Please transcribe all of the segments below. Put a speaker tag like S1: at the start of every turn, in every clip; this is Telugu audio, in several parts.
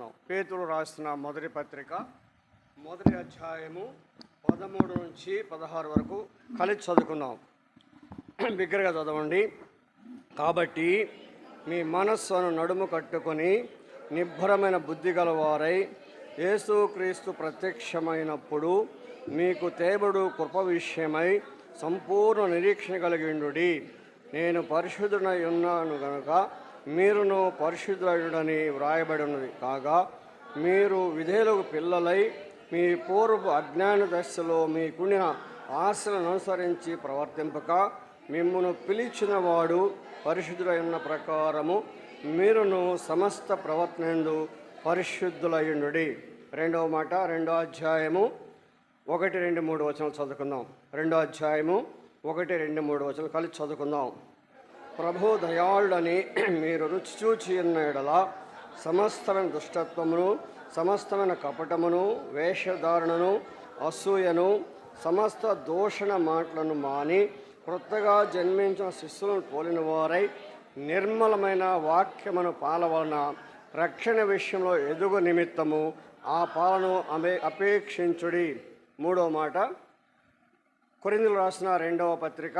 S1: చూస్తున్నాం. పేతురు రాసిన మొదటి పత్రిక మొదటి అధ్యాయము 13 నుంచి 16 వరకు కలిసి చదువుకుందాం. బిగ్గరగా చదవండి. కాబట్టి మీ మనస్సును నడుము కట్టుకొని నిబ్బరమైన బుద్ధి గలవారై యేసుక్రీస్తు ప్రత్యక్షమైనప్పుడు మీకు తేబడు కృప విషయమై సంపూర్ణ నిరీక్షణ కలిగిండుడి. నేను పరిశుద్ధుడై ఉన్నాను గనుక మీరును పరిశుద్ధుడని వ్రాయబడి ఉన్నది. కాగా మీరు విధేయులకు పిల్లలై మీ పూర్వపు అజ్ఞాన దశలో మీకున్న ఆశలను అనుసరించి ప్రవర్తింపక మిమ్మును పిలిచిన వాడు పరిశుద్ధుడై ఉన్న ప్రకారము మీరును సమస్త ప్రవర్తనందు పరిశుద్ధులయ్యుండుడి. రెండవ మాట 2వ అధ్యాయము 1, 2, 3 వచనాలు చదువుకుందాం. 2వ అధ్యాయము 1, 2, 3 వచనాలు కలిసి చదువుకుందాం. ప్రభు దయాళుడని మీరు రుచి చూచి ఉన్న ఎడల సమస్తమైన దుష్టత్వమును, సమస్తమైన కపటమును, వేషధారణను, అసూయను, సమస్త దూషణ మాటలను మాని క్రొత్తగా జన్మించిన శిశువులను పోలిన వారై నిర్మలమైన వాక్యమును పాలవలన రక్షణ విషయంలో ఎదుగు నిమిత్తము ఆ పాలను అపేక్షించుడి. 3వ మాట కొరింథీయులకు రాసిన 2వ పత్రిక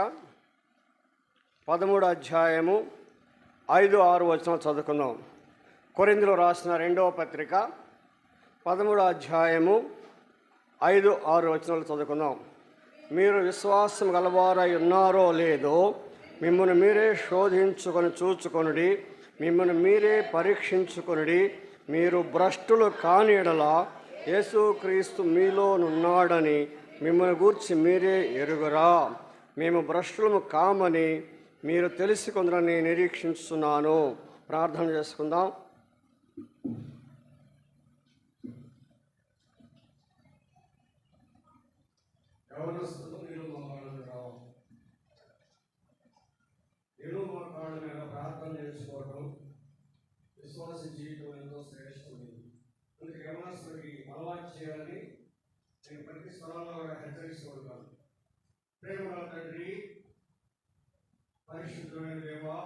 S1: 13వ అధ్యాయము 5, 6 వచనాలు చదువుకుందాం. కొరింథీయులకు రాసిన 2వ పత్రిక 13వ అధ్యాయము 5, 6 వచనాలు చదువుకుందాం. మీరు విశ్వాసం గలవారై ఉన్నారో లేదో మిమ్మల్ని మీరే శోధించుకొని చూచుకొనుడి, మిమ్మల్ని మీరే పరీక్షించుకొనుడి. మీరు భ్రష్టులు కాని ఎడల యేసుక్రీస్తు మీలోనున్నాడని మిమ్మల్ని గూర్చి మీరే ఎరుగురా. మేము భ్రష్టులము కామని మీరు తెలుసుకుందరని నిరీక్షిస్తున్నాను. ప్రార్థన చేసుకుందాం. ప్రార్థన చేసుకోవడం విశ్వాస జీవితం ఎంతో శ్రేష్టమైనది. అందుకే యవనస్తులకి అలవాటు చేయాలని నేను ప్రతి స్థలంలో హెచ్చరిస్తూ ఉంటాను. ప్రేమ తండ్రి, పరిశుద్ధమైన దేవా,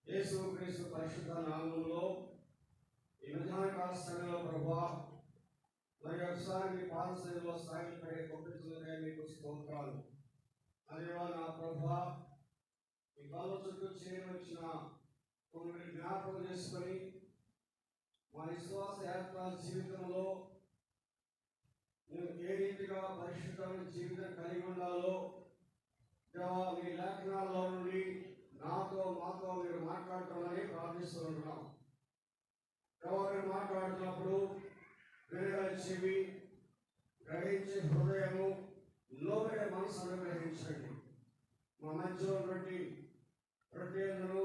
S1: యేసుక్రీస్తు పరిశుద్ధ నామములో ఈ మధ్యాహ్నకాల సమయంలో ప్రభువా మరి ఒకసారి మీ పాద సన్నిధిలో సాగిపడే కొట్టుచున్నదే మీకు స్తోత్రాలు. అదేవా నా ప్రభువా, మీ కాళ్ళ చుట్టూ చేయవచ్చిన కొన్ని జ్ఞాపకం చేసుకొని మా విశ్వాస యాత్ర జీవితంలో మేము ఏ రీతిగా పరిశుద్ధమైన జీవితం కలిగి ఉండాలో మీ లేఖనాల్లో నుండి మాతో మీరు మాట్లాడతామని ప్రార్థిస్తున్నాం. మీరు మాట్లాడుతున్నప్పుడు వినగల చెవి, గ్రహించే హృదయము, లోబడే మనసు అనుగ్రహించండి. మా మధ్యలో ఉన్నటువంటి ప్రత్యేకను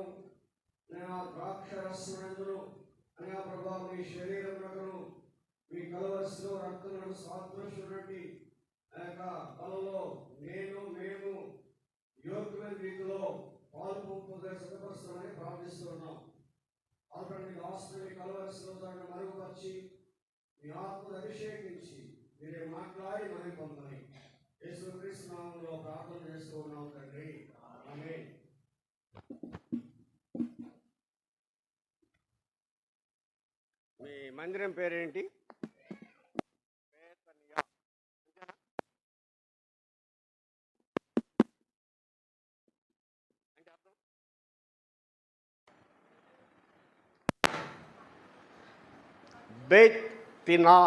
S1: నేను ద్రాక్ష రసమునందును అనే ప్రభావం మీ శరీరమునకు మీ కలవరిలో రక్తములకు సాదృశ్యున్నటువంటి ఆ యొక్క కళలో మేము యోగ్యమైన రీతిలో పాలు పంపుగా సిద్ధపరుస్తామని ప్రార్థిస్తున్నాం. ఆల్రెడీ హాస్పిటల్ కలవరిలో దాన్ని మరుగుపరిచి మీ ఆత్మను అభిషేకించి మీరే మాట్లాడి మరి పొందని యేసుక్రీస్తు నామములో ప్రార్థన చేస్తూ ఉన్నాం తండ్రి. ఆమేన్. మీ మందిరం పేరేంటి? బేత్ తినా.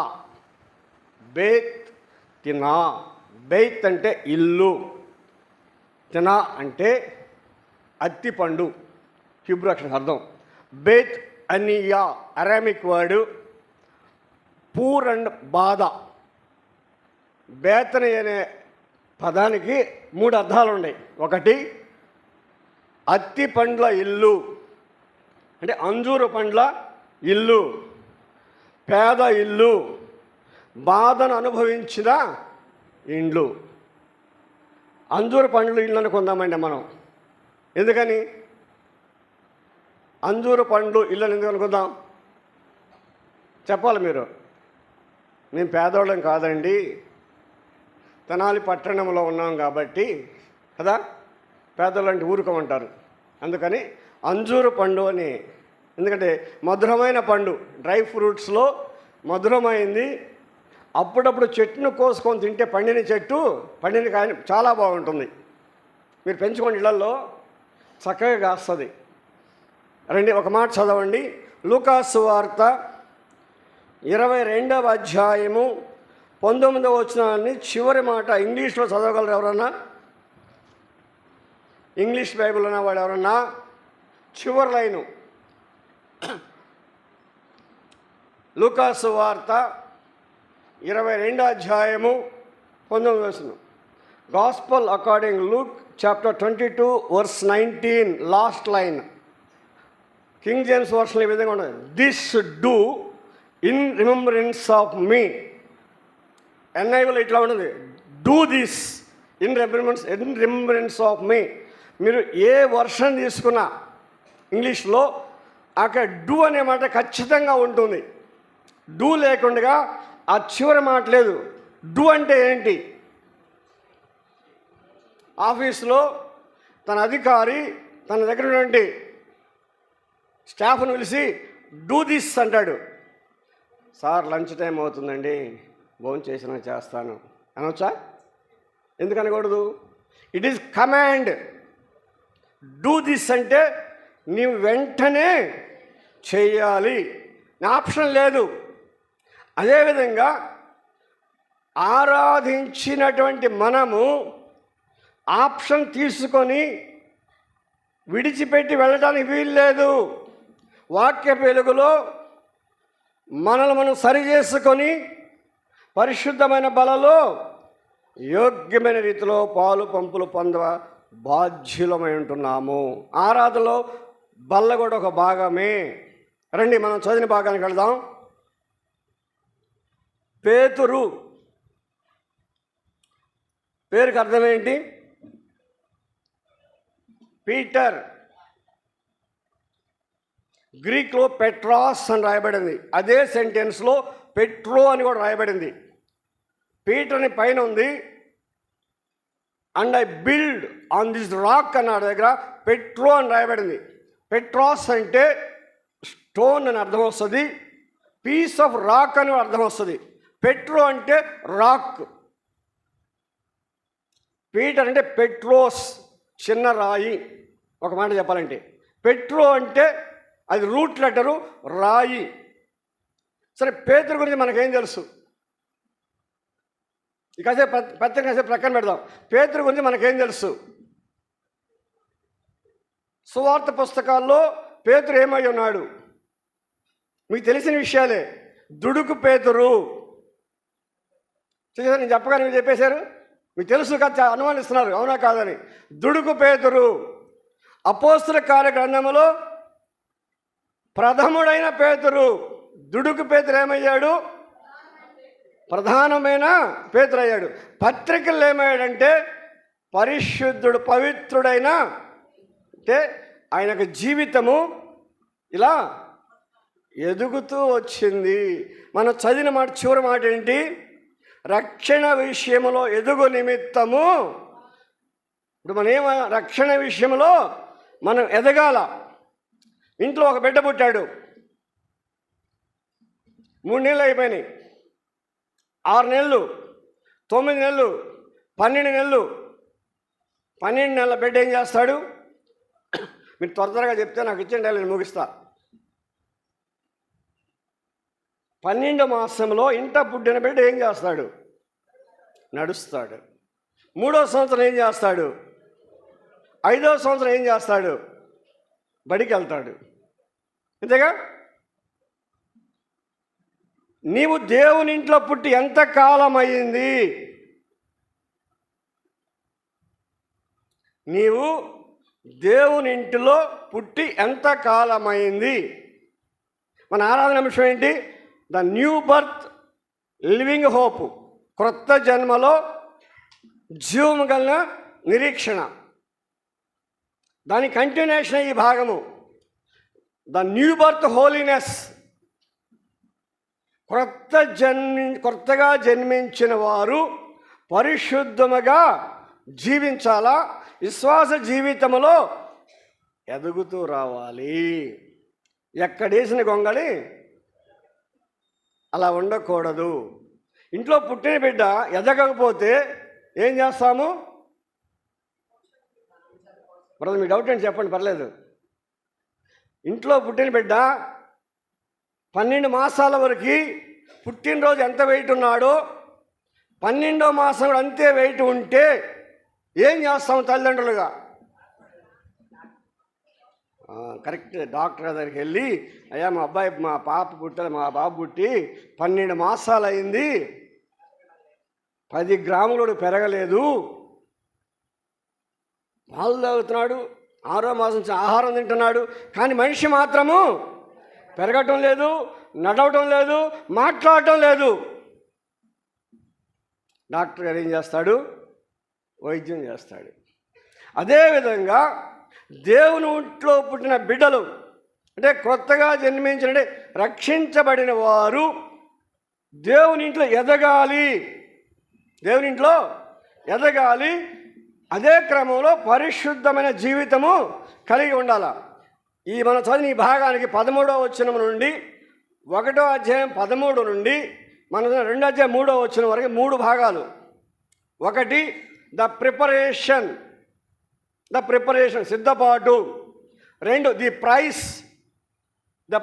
S1: బేత్ అంటే ఇల్లు, తినా అంటే అత్తిపండు, హిబ్రూ అక్షరం అర్థం. బేత్ అనియా అరామిక్ వర్డ్, పూర్ అండ్ బాధ. బేతని అనే పదానికి 3 అర్థాలు ఉన్నాయి. ఒకటి అత్తి పండ్ల ఇల్లు అంటే అంజూరు పండ్ల ఇల్లు, పేద ఇల్లు, బాధను అనుభవించిన ఇండ్లు. అంజూరు పండ్లు ఇల్లు అనుకుందామండి మనం. ఎందుకని అంజూరు పండ్లు ఇల్లు ఎందుకు అనుకుందాం? చెప్పాలి మీరు. మేము పేదవాళ్ళం కాదండి, తెనాలి పట్టణంలో ఉన్నాం కాబట్టి కదా పేదవాళ్ళు అంటే ఊరుకోమంటారు. అందుకని అంజూరు పండు అని ఎందుకంటే మధురమైన పండు, డ్రై ఫ్రూట్స్లో మధురమైంది. అప్పుడప్పుడు చెట్టును కోసుకొని తింటే పండిన కాయ చాలా బాగుంటుంది. మీరు పెంచుకోండి, ఇళ్లలో చక్కగా కాస్తుంది. రండి ఒక మాట చదవండి. లూకాసు సువార్త 22వ అధ్యాయము 19వ వచనాన్ని చివరి మాట ఇంగ్లీష్లో చదవగలరు ఎవరన్నా? ఇంగ్లీష్ బైబిల్ ఉన్న వాడు ఎవరన్నా? చివరి లైను లూకాసు సువార్త 22వ అధ్యాయము 19వ వచనం. Gospel according Luke chapter 22 verse 19, last line. King James version ఈ విధంగా ఉండదు. This do in remembrance of me. ఎన్ఐవిలో ఇట్లా ఉంటుంది, do this in remembrance of me. మీరు ఏ వర్షన్ తీసుకున్నా ఇంగ్లీష్లో అక్కడ డూ అనే మాట ఖచ్చితంగా ఉంటుంది. డూ లేకుండా ఆ చివరి మాట లేదు. డూ అంటే ఏంటి? ఆఫీస్లో తన అధికారి తన దగ్గర ఉన్నటువంటి స్టాఫ్ను పిలిచి డూ దిస్ అంటాడు. సార్ లంచ్ టైం అవుతుందండి, భోజనం చేసినా చేస్తాను అనొచ్చా? ఎందుకు అనకూడదు? It is command. Do this అంటే నీవు వెంటనే చేయాలి, ఆప్షన్ లేదు. అదేవిధంగా ఆరాధించినటువంటి మనము ఆప్షన్ తీసుకొని విడిచిపెట్టి వెళ్ళడానికి వీలు లేదు. వాక్య వెలుగులో మనల్ని మనం సరి చేసుకొని పరిశుద్ధమైన బలలో యోగ్యమైన రీతిలో పాలు పంపులు పొంద బాధ్యులమై ఉంటున్నాము. ఆరాధనలో బల్ల కూడా ఒక భాగమే. రండి మనం చదివిన భాగానికి వెళదాం. పేతురు పేరుకి అర్థమేంటి? పీటర్. గ్రీక్లో పెట్రాస్ అని రాయబడింది. అదే సెంటెన్స్లో పెట్రో అని కూడా రాయబడింది. పీటర్ అని పైన ఉంది. And I build on this rock అన్నాడు, దగ్గర పెట్రో అని రాయబడింది. పెట్రాస్ అంటే స్టోన్ అని అర్థం వస్తుంది, పీస్ ఆఫ్ రాక్ అని అర్థం వస్తుంది. పెట్రో అంటే రాక్. పీటర్ అంటే పెట్రోస్, చిన్న రాయి. ఒక మాట చెప్పాలంటే పెట్రో అంటే అది రూట్ లెటరు, రాయి. సరే, పేతురు గురించి మనకేం తెలుసు? ఇకసే పత్రిక కాసేపు ప్రక్కన పెడదాం. పేతురు గురించి మనకేం తెలుసు? సువార్త పుస్తకాల్లో పేతురు ఏమై ఉన్నాడు? మీకు తెలిసిన విషయాలే. దుడుకు పేతురు. చూసారు, నేను చెప్పగానే మీరు చెప్పేశారు. మీకు తెలుసు కదా, అనుమానిస్తున్నారు అవునా కాదని. దుడుకు పేతురు. అపోస్తుల కార్య గ్రంథములో ప్రథముడైన పేతురు. దుడుకు పేతురు ఏమయ్యాడు? ప్రధానమైన పేతురు అయ్యాడు. పత్రికలు ఏమయ్యాడంటే పరిశుద్ధుడు, పవిత్రుడైన, అంటే ఆయనకు జీవితము ఇలా ఎదుగుతూ వచ్చింది. మనం చదివిన మాట చివరి మాట ఏంటి? రక్షణ విషయంలో ఎదుగు నిమిత్తము. ఇప్పుడు మనం రక్షణ విషయంలో మనం ఎదగాల. ఇంట్లో ఒక బిడ్డ పుట్టాడు, 3 నెలలు అయిపోయినాయి, 6 నెలలు, 9 నెలలు, 12 నెలలు. 12 నెలల బిడ్డ ఏం చేస్తాడు? మీరు త్వరగా చెప్తే నాకు ఇచ్చేయండి, నేను ముగిస్తా. 12వ మాసంలో ఇంట పుట్టిన బిడ్డ ఏం చేస్తాడు? నడుస్తాడు. 3వ సంవత్సరం ఏం చేస్తాడు? 5వ సంవత్సరం ఏం చేస్తాడు? బడికి వెళ్తాడు. అంతేగా? నీవు దేవుని ఇంట్లో పుట్టి ఎంతకాలం అయింది? నీవు దేవుని ఇంటిలో పుట్టి ఎంతకాలమైంది? మన ఆరాధన అంశం ఏంటి? The new birth, living hope. క్రొత్త జన్మలో జీవము గల నిరీక్షణ. దాని కంటిన్యూషన్ ఈ భాగము. The new birth holiness. కొత్తగా జన్మించిన వారు పరిశుద్ధముగా జీవించాలా, విశ్వాస జీవితంలో ఎదుగుతూ రావాలి.
S2: ఎక్కడేసిన గొంగళి అలా ఉండకూడదు. ఇంట్లో పుట్టిన బిడ్డ ఎదగకపోతే ఏం చేస్తాము? బ్రదర్ మీ డౌట్ ఏంటి చెప్పండి, పర్లేదు. ఇంట్లో పుట్టిన బిడ్డ 12 మాసాల వరకు పుట్టినరోజు ఎంత వెయిట్ ఉన్నాడో 12వ మాసం కూడా అంతే వెయిట్ ఉంటే ఏం చేస్తాము తల్లిదండ్రులుగా? కరెక్ట్, డాక్టర్ దగ్గరికి వెళ్ళి, అయ్యా మా బాబు పుట్టి 12 మాసాలు అయింది, 10 గ్రాములు పెరగలేదు, పాలు తాగుతున్నాడు, 6వ మాసం నుంచి ఆహారం తింటున్నాడు, కానీ మనిషి మాత్రము పెరగటం లేదు, నడవటం లేదు, మాట్లాడటం లేదు. డాక్టర్ గారు ఏం చేస్తాడు? వైద్యం చేస్తాడు. అదేవిధంగా దేవుని ఇంట్లో పుట్టిన బిడ్డలు అంటే కొత్తగా జన్మించిన రక్షించబడిన వారు దేవుని ఇంట్లో ఎదగాలి, దేవుని ఇంట్లో ఎదగాలి. అదే క్రమంలో పరిశుద్ధమైన జీవితము కలిగి ఉండాలి. మన చదివిన ఈ భాగానికి 13వ వచనం నుండి 1వ అధ్యాయం 13 నుండి మన 2వ అధ్యాయం 3వ వచనం వరకు 3 భాగాలు. 1 ద ప్రిపరేషన్ సిద్ధపాటు. 2 ది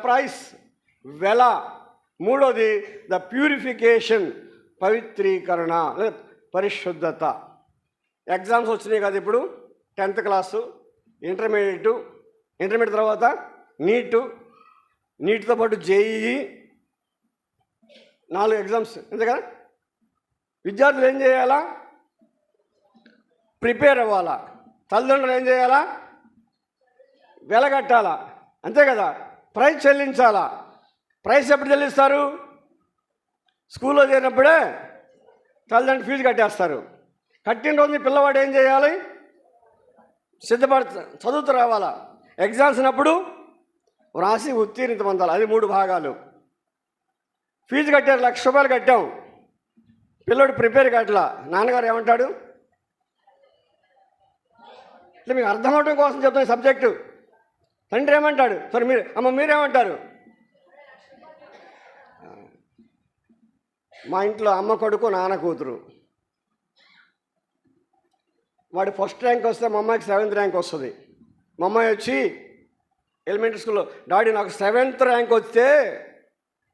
S2: ప్రైస్ వెల. 3వది ద ప్యూరిఫికేషన్ పవిత్రీకరణ పరిశుద్ధత. ఎగ్జామ్స్ వచ్చినాయి కదా ఇప్పుడు, 10th క్లాసు, ఇంటర్మీడియట్ తర్వాత నీట్తో పాటు జేఈఈ, 4 ఎగ్జామ్స్ అంతే కదా. విద్యార్థులు ఏం చేయాలా? ప్రిపేర్ అవ్వాలా. తల్లిదండ్రులు ఏం చేయాలా? వెలగట్టాలా, అంతే కదా. ప్రైజ్ చెల్లించాలా. ప్రైజ్ ఎప్పుడు చెల్లిస్తారు? స్కూల్లో చేరినప్పుడే తల్లిదండ్రులు ఫీజు కట్టేస్తారు. కట్టిన రోజు పిల్లవాడు ఏం చేయాలి? చదువుతూ రావాలా. ఎగ్జామ్స్ అప్పుడు రాసి ఉత్తీర్ణత పొందాలి. అది 3 భాగాలు. ఫీజు కట్టారు, 1,00,000 రూపాయలు కట్టాం, పిల్లడు ప్రిపేర్ కట్టలా, నాన్నగారు ఏమంటాడు? ఇట్లా మీకు అర్థం అవడం కోసం చెప్తాను సబ్జెక్టు. తండ్రి ఏమంటాడు? సరే మీరేమంటారు? మా ఇంట్లో అమ్మ కొడుకు నాన్న కూతురు. వాడు ఫస్ట్ ర్యాంక్ వస్తే మా అమ్మాయికి 7th ర్యాంక్ వస్తుంది. మా అమ్మాయి వచ్చి ఎలిమెంటరీ స్కూల్లో, డాడీ నాకు 7th ర్యాంక్ వస్తే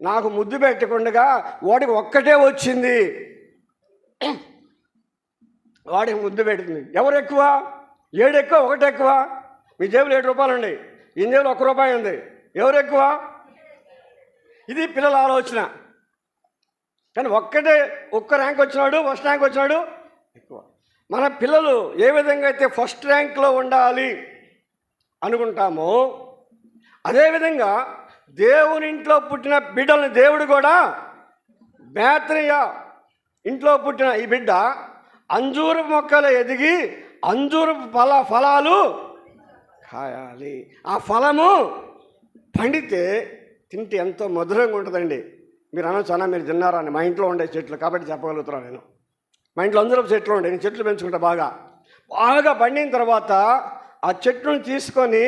S2: నాకు ముద్దు పెట్టకుండా వాడికి ఒక్కటే వచ్చింది. వాడికి ముద్దు పెట్టింది. ఎవరు ఎక్కువ? 7 ఎక్కువ, 1 ఎక్కువ? మీ జేబులో 7 రూపాయలు ఉన్నాయి, ఈ జేబులో 1 రూపాయి ఉంది. ఎవరు ఎక్కువ? ఇది పిల్లల ఆలోచన. కానీ ఒక్క ర్యాంక్ వచ్చినాడు, ఫస్ట్ ర్యాంక్ వచ్చినాడు ఎక్కువ. మన పిల్లలు ఏ విధంగా అయితే ఫస్ట్ ర్యాంక్లో ఉండాలి అనుకుంటామో అదేవిధంగా దేవుని ఇంట్లో పుట్టిన బిడ్డల్ని దేవుడు కూడా, బేత్నియ ఇంట్లో పుట్టిన ఈ బిడ్డ అంజూరపు మొక్కలు ఎదిగి అంజూరపు ఫలాలు కాయాలి. ఆ ఫలము పండితే తింటే ఎంతో మధురంగా ఉంటుందండి. మీరు అనొచ్చు, అన్న మీరు తిన్నారా అని. మా ఇంట్లో ఉండే చెట్లు కాబట్టి చెప్పగలుగుతున్నాను నేను. మా ఇంట్లో అంజూరపు చెట్లు ఉండే, నేను చెట్లు పెంచుకుంటా. బాగా పండిన తర్వాత ఆ చెట్లను తీసుకొని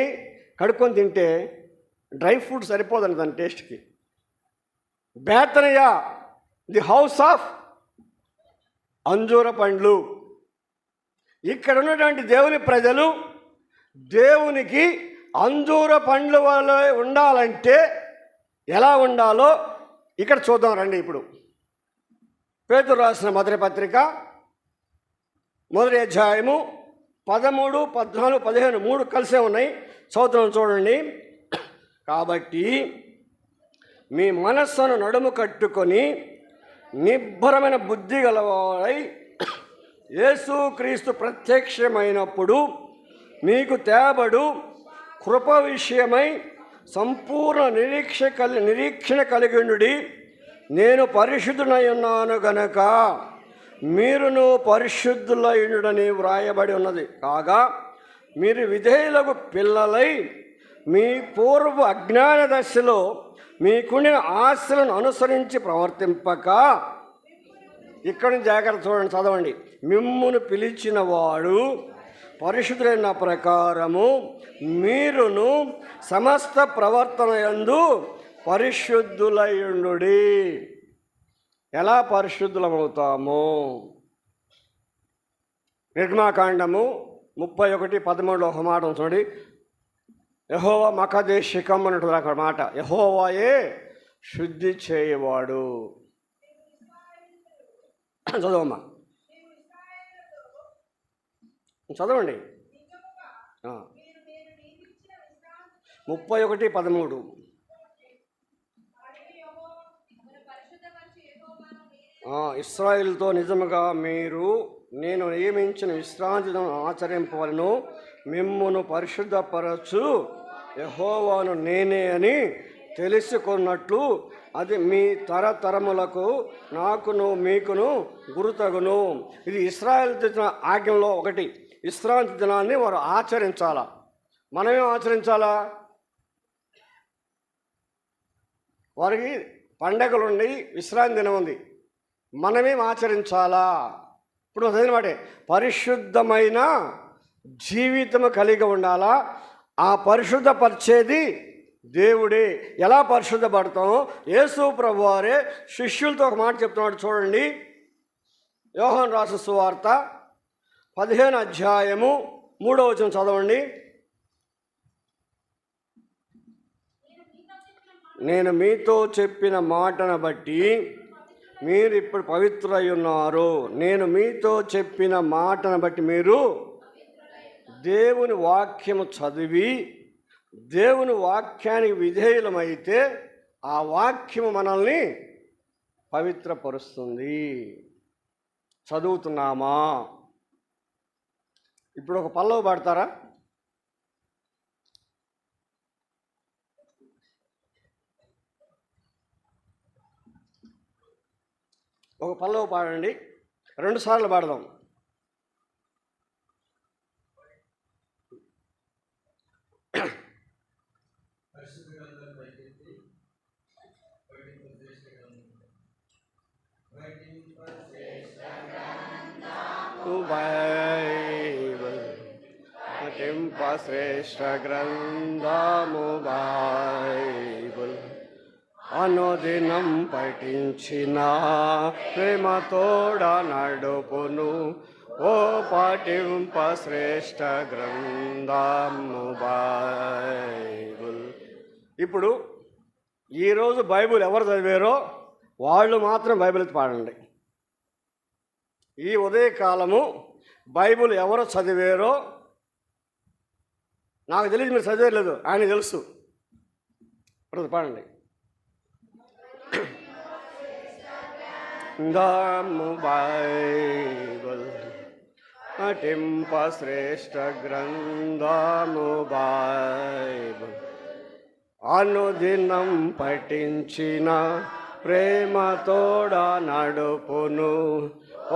S2: కడుక్కొని తింటే డ్రై ఫ్రూట్ సరిపోదండి దాని టేస్ట్కి. బేతనియ ది హౌస్ ఆఫ్ అంజూర పండ్లు. ఇక్కడ ఉన్నటువంటి దేవుని ప్రజలు దేవునికి అంజూర పండ్ల వల్ల ఉండాలంటే ఎలా ఉండాలో ఇక్కడ చూద్దాం రండి. ఇప్పుడు పేతురు రాసిన మొదటి పత్రిక 1వ అధ్యాయము 13, 14, 15 3 కలిసే ఉన్నాయి. చదువుతున్నాం చూడండి. కాబట్టి మీ మనస్సును నడుము కట్టుకొని నిబ్బరమైన బుద్ధి గలవారై యేసుక్రీస్తు ప్రత్యక్షమైనప్పుడు మీకు తేబడు కృప విషయమై సంపూర్ణ నిరీక్షణ కలిగియుండుడి. నేను పరిశుద్ధునై ఉన్నాను గనక మీరును పరిశుద్ధులైయుడని వ్రాయబడి ఉన్నది. కాగా మీరు విధేయులకు పిల్లలై మీ పూర్వ అజ్ఞాన దశలో మీకుండిన ఆశలను అనుసరించి ప్రవర్తింపక, ఇక్కడ జాగ్రత్త చూడండి, చదవండి. మిమ్మును పిలిచిన వాడు పరిశుద్ధులైన ప్రకారము మీరును సమస్త ప్రవర్తన యందు పరిశుద్ధులయుండుడి. ఎలా పరిశుద్ధులమవుతాము? నిర్గమాకాండము 31:13 ఒక మాట చూడండి. యెహోవా మఖదేశికం అన్నట్టు అక్కడ మాట. యెహోవాయే శుద్ధి చేయవాడు. చదవమ్మా, చదవండి. 31:13. ఇశ్రాయేలుతో నిజముగా మీరు నేను నియమించిన విశ్రాంతి దినం ఆచరింపవలను, మిమ్మును పరిశుద్ధపరచు యెహోవాను నేనే అని తెలుసుకున్నట్లు అది మీ తరతరములకు నాకును మీకును గుర్తగును. ఇది ఇశ్రాయేలు తెచ్చిన ఆజ్ఞలో ఒకటి. విశ్రాంతి దినాన్ని వారు ఆచరించాలా. మనమేం ఆచరించాలా? వారికి పండగలుండి విశ్రాంతి దినం ఉంది, మనమేం ఆచరించాలా? ఇప్పుడు చదివిన వాటే పరిశుద్ధమైన జీవితము కలిగి ఉండాలా. ఆ పరిశుద్ధపరిచేది దేవుడే. ఎలా పరిశుద్ధపడతామో యేసు ప్రభువారే శిష్యులతో ఒక మాట చెప్తున్నాడు. చూడండి, యోహాను రాసిన సువార్త 15:3 చదవండి. నేను మీతో చెప్పిన మాటను బట్టి మీరు ఇప్పుడు పవిత్రై ఉన్నారు. నేను మీతో చెప్పిన మాటను బట్టి మీరు దేవుని వాక్యము చదివి దేవుని వాక్యానికి విధేయులమైతే ఆ వాక్యము మనల్ని పవిత్రపరుస్తుంది. చదువుతున్నామా? ఇప్పుడు ఒక పల్లవి పాడతారా? ఒక పల్లవి పాడండి, 2 సార్లు పాడదాం. బైబిల్ పఠింప శ్రేష్ఠ గ్రంథము బైబిల్ అనుదినం పఠించిన ప్రేమతోడ నడుపును. ఓ పఠింప శ్రేష్ఠ గ్రంథము బైబిల్. ఇప్పుడు ఈరోజు బైబిల్ ఎవరు చదివారో వాళ్ళు మాత్రం బైబిల్ పాడండి. ఈ ఉదయకాలము బైబిల్ ఎవరు చదివారో నాకు తెలియదు, మీరు చదివేయలేదు, ఆయన తెలుసు. పాడండి. దాము బైబిల్ పఠింప శ్రేష్ఠ గ్రంథము బైబిల్ అనుదినం పఠించిన ప్రేమతోడ నడుపును.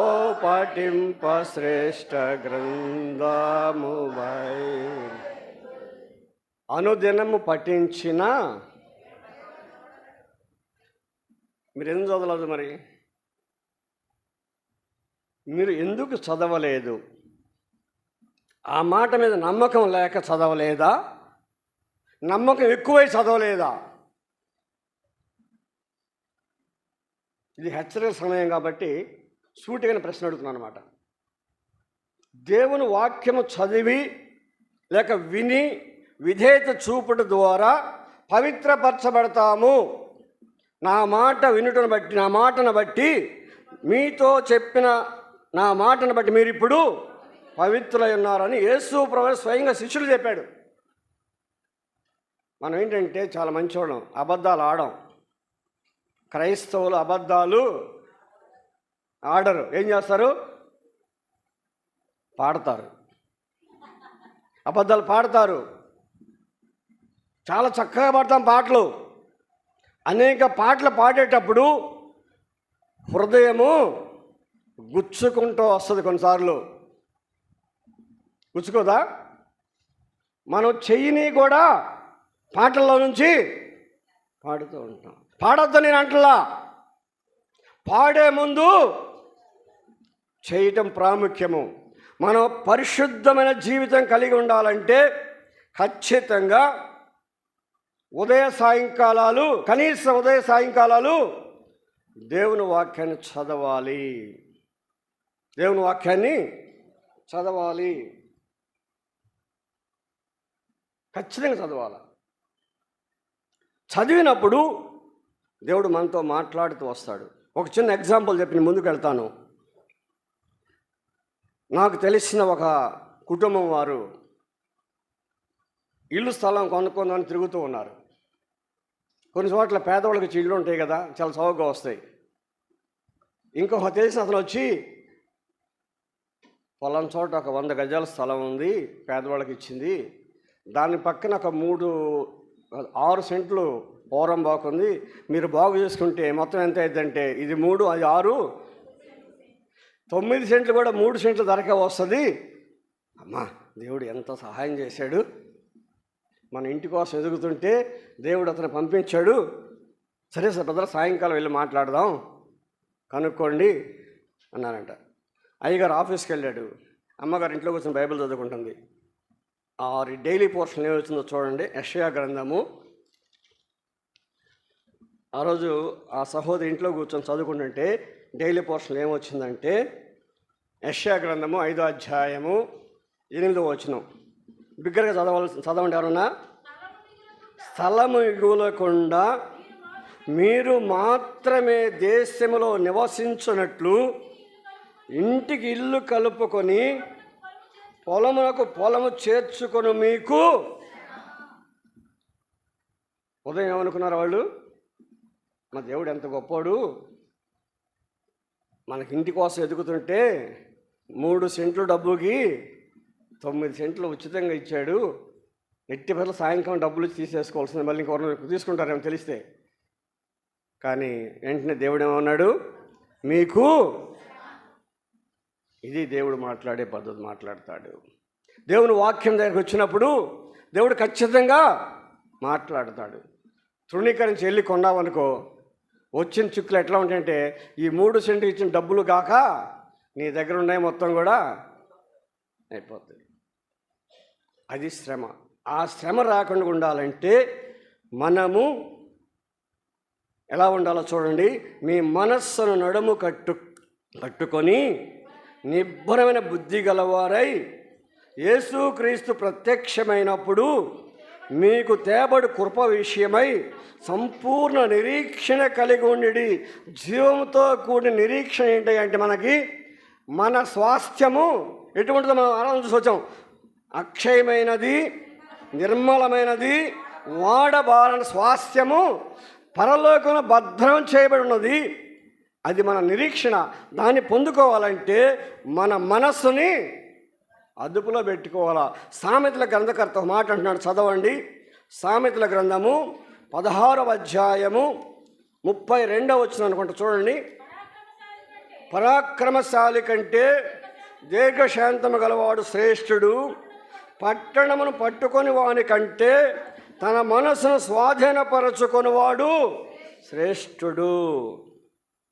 S2: ఓ పఠింప శ్రేష్ఠ గ్రంథము బైబిల్. అనుదినము పఠించిన మీరు ఎందుకు చదవలేదు? మరి మీరు ఎందుకు చదవలేదు? ఆ మాట మీద నమ్మకం లేక చదవలేదా? నమ్మకం ఎక్కువై చదవలేదా? ఇది హెచ్చరిక సమయం కాబట్టి సూటిగా ప్రశ్న అడుగుతున్నాను అనమాట. దేవుని వాక్యము చదివి లేక విని విధేయత చూపుట ద్వారా పవిత్రపరచబడతాము. నా మాట వినుటను బట్టి, నా మాటను బట్టి, మీతో చెప్పిన నా మాటను బట్టి మీరు ఇప్పుడు పవిత్రులై ఉన్నారని యేసు ప్రభువు స్వయంగా శిష్యులు చెప్పాడు. మనం ఏంటంటే చాలా మంచివాళ్ళం, అబద్ధాలు ఆడం. క్రైస్తవులు అబద్ధాలు ఆడరు. ఏం చేస్తారు? పాడతారు. అబద్ధాలు పాడతారు. చాలా చక్కగా పాడతాం పాటలు. అనేక పాటలు పాడేటప్పుడు హృదయము గుచ్చుకుంటూ వస్తుంది. కొన్నిసార్లు గుచ్చుకోదా? మనం చెయ్యిని కూడా పాటల్లో నుంచి పాడుతూ ఉంటాం. పాడొద్దు నేను అంటలా. పాడే ముందు చేయటం ప్రాముఖ్యము. మనం పరిశుద్ధమైన జీవితం కలిగి ఉండాలంటే ఖచ్చితంగా కనీసం ఉదయ సాయంకాలాలు దేవుని వాక్యాన్ని చదవాలి. దేవుని వాక్యాన్ని చదవాలి, ఖచ్చితంగా చదవాలి. చదివినప్పుడు దేవుడు మనతో మాట్లాడుతూ వస్తాడు. ఒక చిన్న ఎగ్జాంపుల్ చెప్పి నేను ముందుకు వెళ్తాను. నాకు తెలిసిన ఒక కుటుంబం వారు ఇల్లు స్థలం కొనుక్కుందామని తిరుగుతూ ఉన్నారు. కొన్ని చోట్ల పేదవాళ్ళకి ఇళ్ళు ఉంటాయి కదా, చాలా చౌకగా వస్తాయి. ఇంకొక తెలిసిన అతను వచ్చి, పొలం చోట ఒక 100 గజాల స్థలం ఉంది, పేదవాళ్ళకి ఇచ్చింది, దాని పక్కన ఒక 6 సెంట్లు పోరం బాగుంది, మీరు బాగు చేసుకుంటే మొత్తం ఎంత అవుతుందంటే ఇది 3 అది 6 9 సెంట్లు కూడా 3 సెంట్లు ధరకే వస్తుంది. అమ్మా, దేవుడు ఎంత సహాయం చేశాడు, మన ఇంటి కోసం ఎదుగుతుంటే దేవుడు అతను పంపించాడు. సరే సార్ బ్రదర్, సాయంకాలం వెళ్ళి మాట్లాడదాం, కనుక్కోండి అన్నానంట. అయ్యగారు ఆఫీస్కి వెళ్ళాడు, అమ్మగారు ఇంట్లో కూర్చొని బైబిల్ చదువుకుంటుంది. ఆ డైలీ పోర్షన్ ఏమొచ్చిందో చూడండి. యెషయా గ్రంథము. ఆ రోజు ఆ సహోదరి ఇంట్లో కూర్చొని చదువుకుంటుంటే డైలీ పోర్షన్ ఏమొచ్చిందంటే యెషయా గ్రంథము 5వ అధ్యాయము 8వ వచనం. బిగ్గరగా చదవండి ఎవరన్నా. స్థలము మిగులకుండా మీరు మాత్రమే దేశములో నివసించున్నట్లు ఇంటికి ఇల్లు కలుపుకొని పొలమునకు పొలము చేర్చుకొని మీకు. ఉదయం ఏమనుకున్నారు వాళ్ళు? మా దేవుడు ఎంత గొప్పోడు, మనకి ఇంటి కోసం ఎదుగుతుంటే 3 సెంట్లు డబ్బుకి 9 సెంట్లు ఉచితంగా ఇచ్చాడు. ఎట్టి పట్ల సాయంకాలం డబ్బులు తీసేసుకోవాల్సింది, మళ్ళీ ఇంకొకరు తీసుకుంటారేమో తెలిస్తే. కానీ వెంటనే దేవుడు ఏమన్నాడు? మీకు. ఇది దేవుడు మాట్లాడే పద్ధతి. మాట్లాడతాడు. దేవుని వాక్యం దగ్గరికి వచ్చినప్పుడు దేవుడు ఖచ్చితంగా మాట్లాడతాడు. తృణీకరించి వెళ్ళి కొన్నావనుకో, వచ్చిన చిక్కులు ఎట్లా ఉంటాయంటే ఈ 3 సెంట్లు ఇచ్చిన డబ్బులు కాక నీ దగ్గర ఉన్నాయి మొత్తం కూడా అయిపోతుంది. అది శ్రమ. ఆ శ్రమ రాకుండా ఉండాలంటే మనము ఎలా ఉండాలో చూడండి. మీ మనస్సును నడుము కట్టుకొని నిబ్బరమైన బుద్ధి గలవారై యేసుక్రీస్తు ప్రత్యక్షమైనప్పుడు మీకు తేబడి కృప విషయమై సంపూర్ణ నిరీక్షణ కలిగి ఉండి. జీవంతో కూడిన నిరీక్షణ ఏంటి అంటే మనకి మన స్వాస్థ్యము ఎటువంటిదో మనం ఆరాధన చూసి వచ్చాం. అక్షయమైనది, నిర్మలమైనది, వాడబారని స్వాస్థ్యము పరలోకంలో భద్రం చేయబడి ఉన్నది. అది మన నిరీక్షణ. దాన్ని పొందుకోవాలంటే మన మనస్సుని అదుపులో పెట్టుకోవాలా. సామెతల గ్రంథకర్త ఒక మాట అంటున్నాడు, చదవండి. సామెతల గ్రంథము 16వ అధ్యాయము 32వ వచనం అనుకుంటా, చూడండి. పరాక్రమశాలి కంటే దీర్ఘశాంతము గలవాడు శ్రేష్ఠుడు, పట్టణమును పట్టుకొని వాని కంటే తన మనసును స్వాధీనపరచుకొనివాడు శ్రేష్ఠుడు.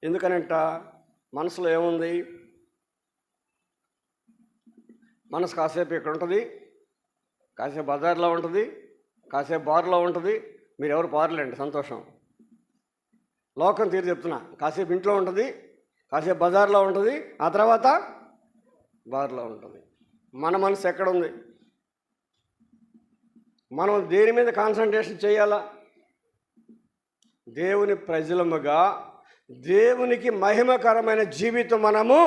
S2: ఎందుకనంట? మనసులో ఏముంది? మనసు కాసేపు ఇక్కడ ఉంటుంది, కాసేపు బజార్లో ఉంటుంది, కాసేపు బార్లో ఉంటుంది. మీరు ఎవరు బార్లేండి, సంతోషం. లోకం తీరు చెప్తున్నా. కాసేపు ఇంట్లో ఉంటుంది, కాసేపు బజార్లో ఉంటుంది, ఆ తర్వాత బార్లో ఉంటుంది. మన మనసు ఎక్కడుంది? మనం దేని మీద కాన్సన్ట్రేషన్ చేయాలా? దేవుని ప్రజలముగా దేవునికి మహిమకరమైన జీవితం మనము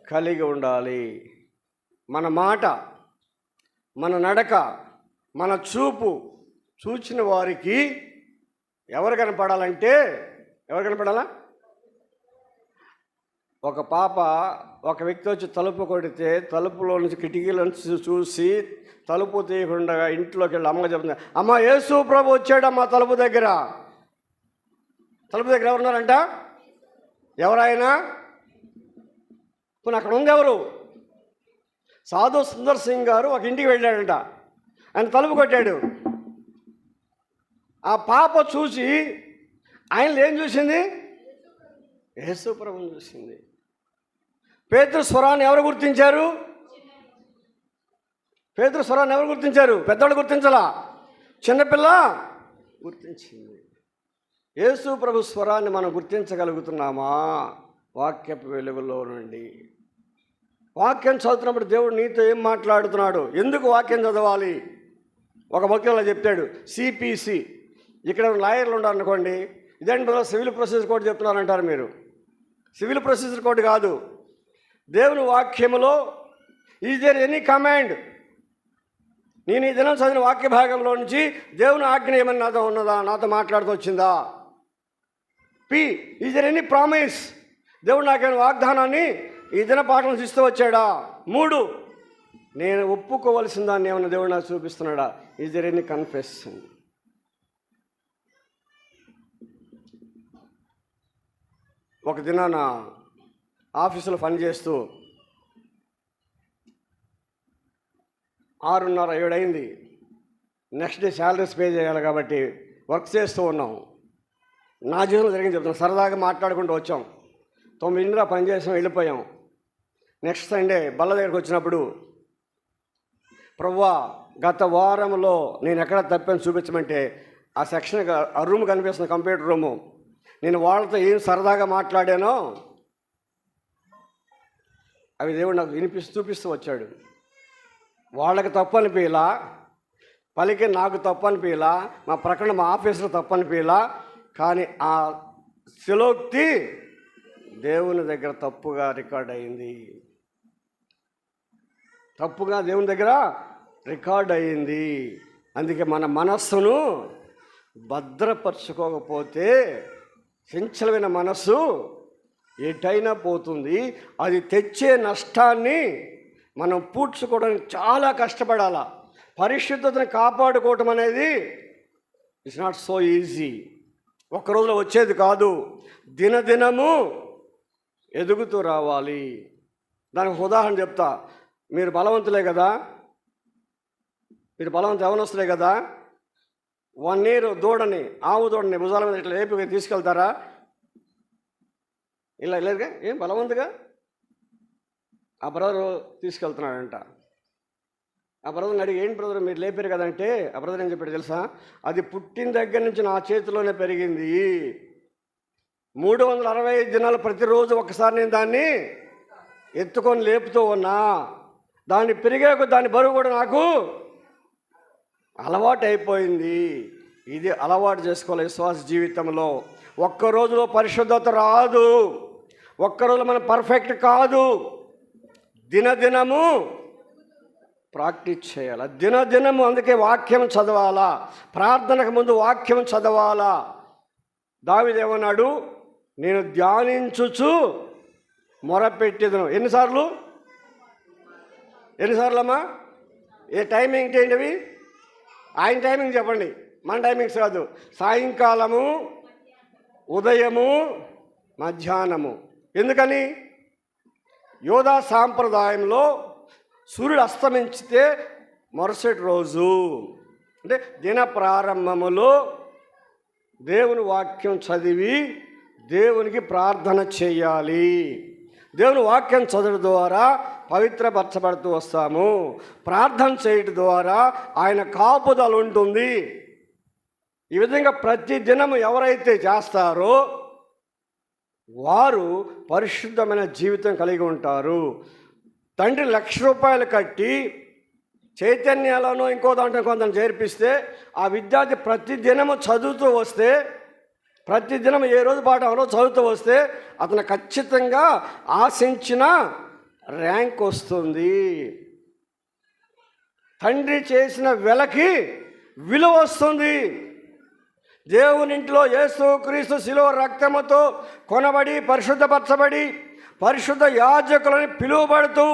S2: కలిగి ఉండాలి. మన మాట, మన నడక, మన చూపు చూచిన వారికి ఎవరు కనపడాలంటే ఎవరు కనపడాలా? ఒక పాప ఒక వ్యక్తి వచ్చి తలుపు కొడితే తలుపులో నుంచి కిటికీల నుంచి చూసి తలుపు తీయకుండా ఇంట్లోకి వెళ్ళి అమ్మ చెప్తుంది, అమ్మ యేసు ప్రభు వచ్చాడమ్మా తలుపు దగ్గర. తలుపు దగ్గర ఎవరున్నారంట? ఎవరైనా ఇప్పుడు అక్కడ ఉంది ఎవరు? సాధు సుందర్ సింగ్ గారు ఒక ఇంటికి వెళ్ళాడంట. ఆయన తలుపు కొట్టాడు. ఆ పాప చూసి ఆయనలో ఏం చూసింది? యేసు ప్రభువుని చూసింది. పేతురు స్వరాన్ని ఎవరు గుర్తించారు? పేతురు స్వరాన్ని ఎవరు గుర్తించారు? పెద్దవాళ్ళు గుర్తించాలా? చిన్నపిల్ల గుర్తించింది. యేసు ప్రభు స్వరాన్ని మనం గుర్తించగలుగుతున్నామా? వాక్యపు వెలుగులో నుండి. వాక్యం చదువుతున్నప్పుడు దేవుడు నీతో ఏం మాట్లాడుతున్నాడు? ఎందుకు వాక్యం చదవాలి? ఒక భక్తులు చెప్తాడు, సిపిసి. ఇక్కడ లాయర్లు ఉన్నారు అనుకోండి, ఇదేంటి బ్రదర్ సివిల్ ప్రొసీజర్ కోడ్ చెప్తున్నారంటారు మీరు. సివిల్ ప్రొసీజర్ కోడ్ కాదు, దేవుని వాక్యములో ఈజ్ దేర్ ఎనీ కమాండ్. నేను ఈ దినం చదివిన వాక్య భాగంలో నుంచి దేవుని ఆజ్ఞ ఏమన్నా నాతో ఉన్నదా, నాతో మాట్లాడుతూ వచ్చిందా? పి ఈజ్ దేర్ ఎనీ ప్రామిస్. దేవుడు నాకేమైనా వాగ్దానాన్ని ఈ దిన పాఠం ఇస్తూ వచ్చాడా? 3 నేను ఒప్పుకోవలసిన దాన్ని ఏమైనా దేవుడు నాకు చూపిస్తున్నాడా? Is there any confession. ఒక దినాన ఆఫీసులో పని చేస్తూ 6:30, 7 అయింది. నెక్స్ట్ డే శాలరీస్ పే చేయాలి కాబట్టి వర్క్ చేస్తూ ఉన్నాం. నా జీవితంలో జరిగింది చెప్తున్నాం. సరదాగా మాట్లాడుకుంటూ వచ్చాం. 9 పని చేసాం, వెళ్ళిపోయాం. నెక్స్ట్ సండే బల్ల దగ్గరికి వచ్చినప్పుడు, ప్రభువా గత వారంలో నేను ఎక్కడ తప్పాను చూపించమంటే, ఆ సెక్షన్, ఆ రూమ్ కనిపిస్తుంది, కంప్యూటర్ రూము. నేను వాళ్ళతో ఏం సరదాగా మాట్లాడానో అవి దేవుడు నాకు చూపిస్తూ వచ్చాడు. వాళ్ళకి తప్పు అనిపించలా, పలికి నాకు తప్పు అనిపించలా, మా ప్రకటన మా ఆఫీసులో తప్పు అనిపించలా. కానీ ఆ శిలోక్తి దేవుని దగ్గర తప్పుగా రికార్డ్ అయింది. తప్పుగా దేవుని దగ్గర రికార్డ్ అయింది. అందుకే మన మనస్సును భద్రపరచుకోకపోతే చంచలమైన మనస్సు ఎటైనా పోతుంది. అది తెచ్చే నష్టాన్ని మనం పూడ్చుకోవడానికి చాలా కష్టపడాలా. పరిశుద్ధతను కాపాడుకోవటం అనేది ఇట్స్ నాట్ సో ఈజీ. ఒక్క రోజులో వచ్చేది కాదు. దినదినము ఎదుగుతూ రావాలి. దానికి ఉదాహరణ చెప్తా. మీరు బలవంతులే కదా, మీరు బలవంతులు యవనస్తులే కదా. 1 year దూడని, ఆవు దూడని భుజాల మీద ఇట్లా లేపి తీసుకెళ్తారా? ఇలా లేదుగా, ఏం బలవంతుగా. ఆ బ్రదరు తీసుకెళ్తున్నాడంట. ఆ బ్రదర్ని అడిగి, ఏంటి బ్రదర్ మీరు లేపారు కదంటే, ఆ బ్రదర్ ఏం చెప్పాడు తెలుసా? అది పుట్టిన దగ్గర నుంచి నా చేతిలోనే పెరిగింది. 365 దినాలు ప్రతిరోజు ఒకసారి నేను దాన్ని ఎత్తుకొని లేపుతూ ఉన్నా. దాన్ని పెరిగాక దాని బరువు కూడా నాకు అలవాటు అయిపోయింది. ఇది అలవాటు చేసుకోవాలి విశ్వాస జీవితంలో. ఒక్క రోజులో పరిశుద్ధత రాదు, ఒక్క రోజులో మనం పర్ఫెక్ట్ కాదు. దినదినము ప్రాక్టీస్ చేయాలి, దినదినము. అందుకే వాక్యం చదవాలా, ప్రార్థనకు ముందు వాక్యం చదవాలా. దావీదు ఏమన్నాడు? నేను ధ్యానించుచు మొరపెట్టేదను. ఎన్నిసార్లు అమ్మా? ఏ టైమింగ్ ఏంటి అవి? ఆయన టైమింగ్ చెప్పండి, మన టైమింగ్స్ కాదు. సాయంకాలము, ఉదయము, మధ్యాహ్నము. ఎందుకని? యోధా సాంప్రదాయంలో సూర్యుడు అస్తమించితే మరుసటి రోజు, అంటే దిన ప్రారంభములో దేవుని వాక్యం చదివి దేవునికి ప్రార్థన చేయాలి. దేవుని వాక్యం చదవడం ద్వారా పవిత్రపరచబడుతూ వస్తాము. ప్రార్థన చేయడం ద్వారా ఆయన కాపుదల ఉంటుంది. ఈ విధంగా ప్రతి దినము ఎవరైతే చేస్తారో వారు పరిశుద్ధమైన జీవితం కలిగి ఉంటారు. తండ్రి ₹1,00,000 కట్టి చైతన్యాలను ఇంకో దాంట్లో కొంత చేర్పిస్తే ఆ విద్యార్థి ప్రతి దినము చదువుతూ వస్తే, ప్రతి దినం ఏ రోజు పాఠంలో చదువుతూ వస్తే అతను ఖచ్చితంగా ఆశించిన ర్యాంక్ వస్తుంది. తండ్రి చేసిన వెలకి విలువ వస్తుంది. దేవుని ఇంట్లో యేసుక్రీస్తు శిలువ రక్తముతో కొనబడి పరిశుద్ధపరచబడి పరిశుద్ధ యాజకులని పిలువబడుతూ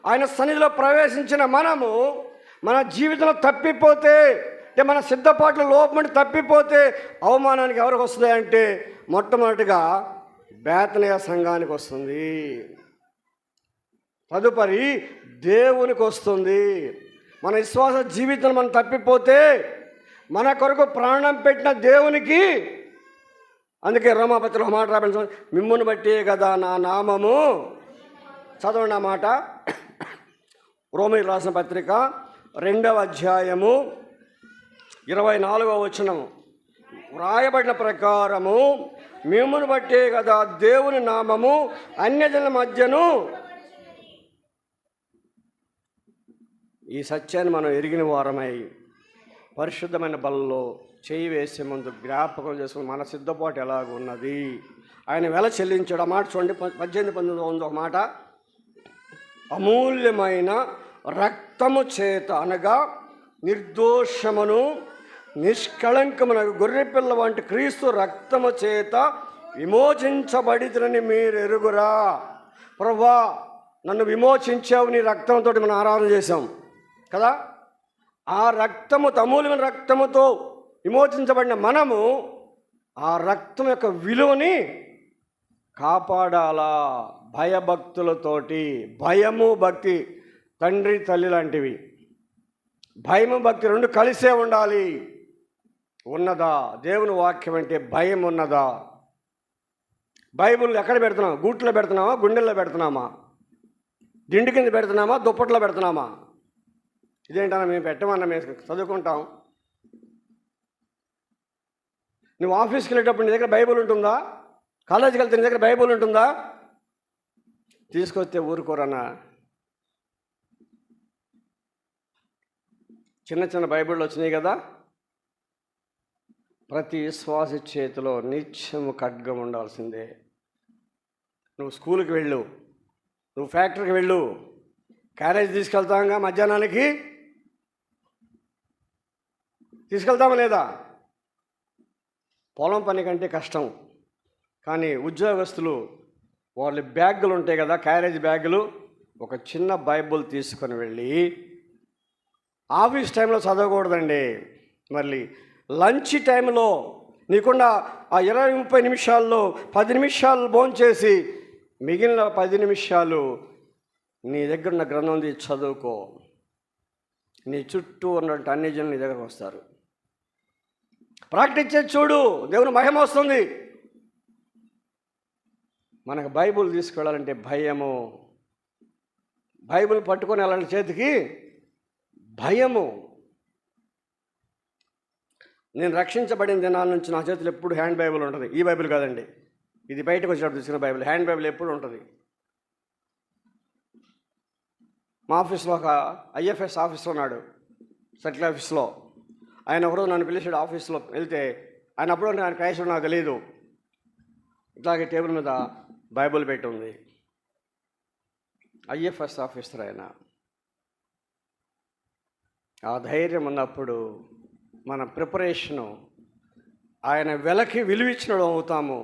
S2: ఆయన సన్నిధిలో ప్రవేశించిన మనము మన జీవితంలో తప్పిపోతే, అంటే మన సిద్ధపాట్ల లోపమని తప్పిపోతే అవమానానికి ఎవరికి వస్తుంది అంటే మొట్టమొదటిగా బేతనియా సంఘానికి వస్తుంది, తదుపరి దేవునికి వస్తుంది. మన విశ్వాస జీవితం మనం తప్పిపోతే మన కొరకు ప్రాణం పెట్టిన దేవునికి, అందుకే రోమాపత్రికలో మాట రాబడి, మిమ్మును బట్టే కదా నా నామము, చదవండి ఆ మాట, రోమీయులకు రాసిన పత్రిక 2వ అధ్యాయము 24వ వచనం, వ్రాయబడిన ప్రకారము మిమ్మును బట్టే కదా దేవుని నామము అన్యజనుల మధ్యను. ఈ సత్యాన్ని మనం ఎరిగిన వారమై పరిశుద్ధమైన బలలో చేయి వేసే ముందు జ్ఞాపకం చేసుకుని మన సిద్ధపాటు ఎలాగ ఉన్నది, ఆయన వెల చెల్లించాడు. ఆ మాట చూడండి, 18-19 ఒక మాట, అమూల్యమైన రక్తము చేత అనగా నిర్దోషమును నిష్కళంకమున గొర్రెపిల్ల వంటి క్రీస్తు రక్తము చేత విమోచించబడితనని మీరు ఎరుగురా. ప్రభువా, నన్ను విమోచించావు, నీ రక్తంతో మనం ఆరాధన చేశాం కదా. ఆ రక్తము, అమూల్యమైన రక్తముతో విమోచించబడిన మనము ఆ రక్తం యొక్క విలువని కాపాడాలా భయభక్తులతోటి. భయము భక్తి తండ్రి తల్లి లాంటివి. భయము భక్తి రెండు కలిసే ఉండాలి. ఉన్నదా? దేవుని వాక్యం అంటే భయం ఉన్నదా? బైబిల్ ఎక్కడ పెడుతున్నాం? గూట్లో పెడుతున్నామా, గుండెల్లో పెడుతున్నామా, దిండు కింద పెడుతున్నామా, దుప్పట్లో పెడుతున్నామా? ఇదేంటన్నా మేము పెట్టమన్నా, మేము చదువుకుంటాం. నువ్వు ఆఫీస్కి వెళ్ళేటప్పుడు నీ దగ్గర బైబిల్ ఉంటుందా? కాలేజీకి వెళ్తే నీ దగ్గర బైబిల్ ఉంటుందా? తీసుకొస్తే ఊరుకోరన్నా. చిన్న చిన్న బైబిళ్ళు వచ్చినాయి కదా. ప్రతి విశ్వాస చేతిలో నిత్యము ఖడ్గం ఉండాల్సిందే. నువ్వు స్కూల్కి వెళ్ళు, నువ్వు ఫ్యాక్టరీకి వెళ్ళు, క్యారేజ్ తీసుకెళ్తాంగా మధ్యాహ్నానికి, తీసుకెళ్తామా లేదా? పొలం పని కంటే కష్టం. కానీ ఉద్యోగస్తులు వాళ్ళ బ్యాగులు ఉంటాయి కదా, క్యారేజ్ బ్యాగులు, ఒక చిన్న బైబుల్ తీసుకొని వెళ్ళి ఆఫీస్ టైంలో చదవకూడదండి. మళ్ళీ లంచ్ టైంలో నీకుండా ఆ 20-30 నిమిషాల్లో 10 నిమిషాలు భోంచేసి మిగిలిన 10 నిమిషాలు నీ దగ్గర ఉన్న గ్రంథం తీసి చదువుకో. నీ చుట్టూ ఉన్నట్టు అన్ని జనులు నీ దగ్గరకు వస్తారు. ప్రాక్టీస్ చేసి చూడు, దేవుని మహిమ వస్తుంది. మనకు బైబుల్ తీసుకెళ్ళాలంటే భయము. బైబుల్ పట్టుకొని వెళ్ళాలంటే చేతికి భయము. నేను రక్షించబడిన దినాల నుంచి నా చేతిలో ఎప్పుడు హ్యాండ్ బైబిల్ ఉంటుంది. ఈ బైబిల్ కాదండి, ఇది బయటకు వచ్చినప్పుడు తీసుకున్న బైబిల్. హ్యాండ్ బైబిల్ ఎప్పుడు ఉంటుంది. మా ఆఫీస్లో ఒక ఐఎఫ్ఎస్ ఆఫీస్లో ఉన్నాడు, సర్కిల్ ఆఫీస్లో. ఆయన ఒకరోజు నన్ను పిలిచాడు. ఆఫీస్లో వెళ్తే ఆయన అప్పుడు ఆయన క్రైస్తవుడు నాకు తెలియదు. ఇట్లాగే టేబుల్ మీద బైబిల్ పెట్టి ఉంది. ఐఎఫ్ఎస్ ఆఫీసర్ ఆయన. ఆ ధైర్యం ఉన్నప్పుడు మన ప్రిపరేషను ఆయన వెలకి విలువిచ్చినడం అవుతాము.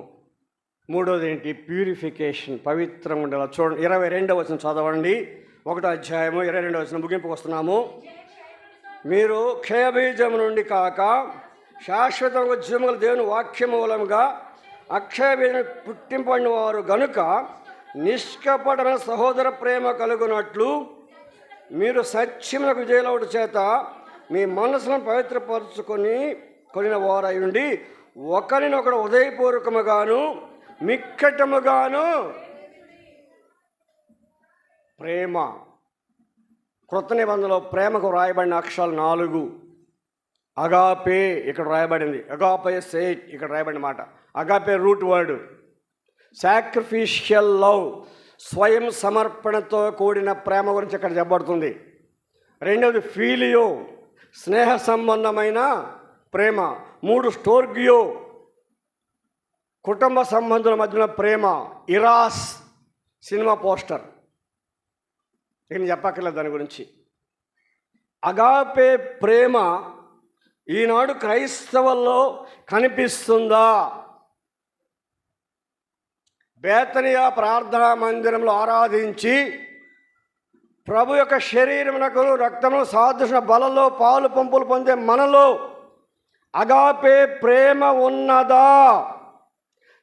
S2: మూడోది ఏంటి? ప్యూరిఫికేషన్, పవిత్రంగా ఉండాలి. చూడండి, 22వ వచనం చదవండి. 1వ అధ్యాయము 22వ వచనం ముగింపుకు వస్తున్నాము. మీరు క్షయబీజము నుండి కాక శాశ్వతంగా జీవముగల దేవుని వాక్య మూలముగా అక్షయబీజం పుట్టింపడిన వారు గనుక నిష్కపటమైన సహోదర ప్రేమ కలుగునట్లు మీరు సత్యమునకు విజయలవుట చేత మీ మనసులను కొనిన వారై ఉండి ఒకరినొకడు ఉదయపూర్వకముగాను మిక్కటముగాను ప్రేమ. క్రొత్త నిబంధనలో ప్రేమకు రాయబడిన అక్షరాలు 4. అగాపే ఇక్కడ రాయబడింది, అగాపే సేట్ ఇక్కడ రాయబడిన మాట. Agape root word. Sacrificial love, స్వయం సమర్పణతో కూడిన ప్రేమ గురించి ఇక్కడ చెప్పబడుతుంది. రెండవది ఫీలియో, స్నేహ సంబంధమైన ప్రేమ. 3 స్టోర్గియో, కుటుంబ సంబంధుల మధ్యన ప్రేమ. ఇరాస్, సినిమా పోస్టర్, నేను చెప్పక్కర్లేదు దాని గురించి. అగాపే ప్రేమ ఈనాడు క్రైస్తవుల్లో కనిపిస్తుందా? బేతనియా ప్రార్థనా మందిరంలో ఆరాధించి ప్రభు యొక్క శరీరమునకు రక్తమును సాదృశ్య బలలో పాలు పంపులు పొందే మనలో అగాపే ప్రేమ ఉన్నదా?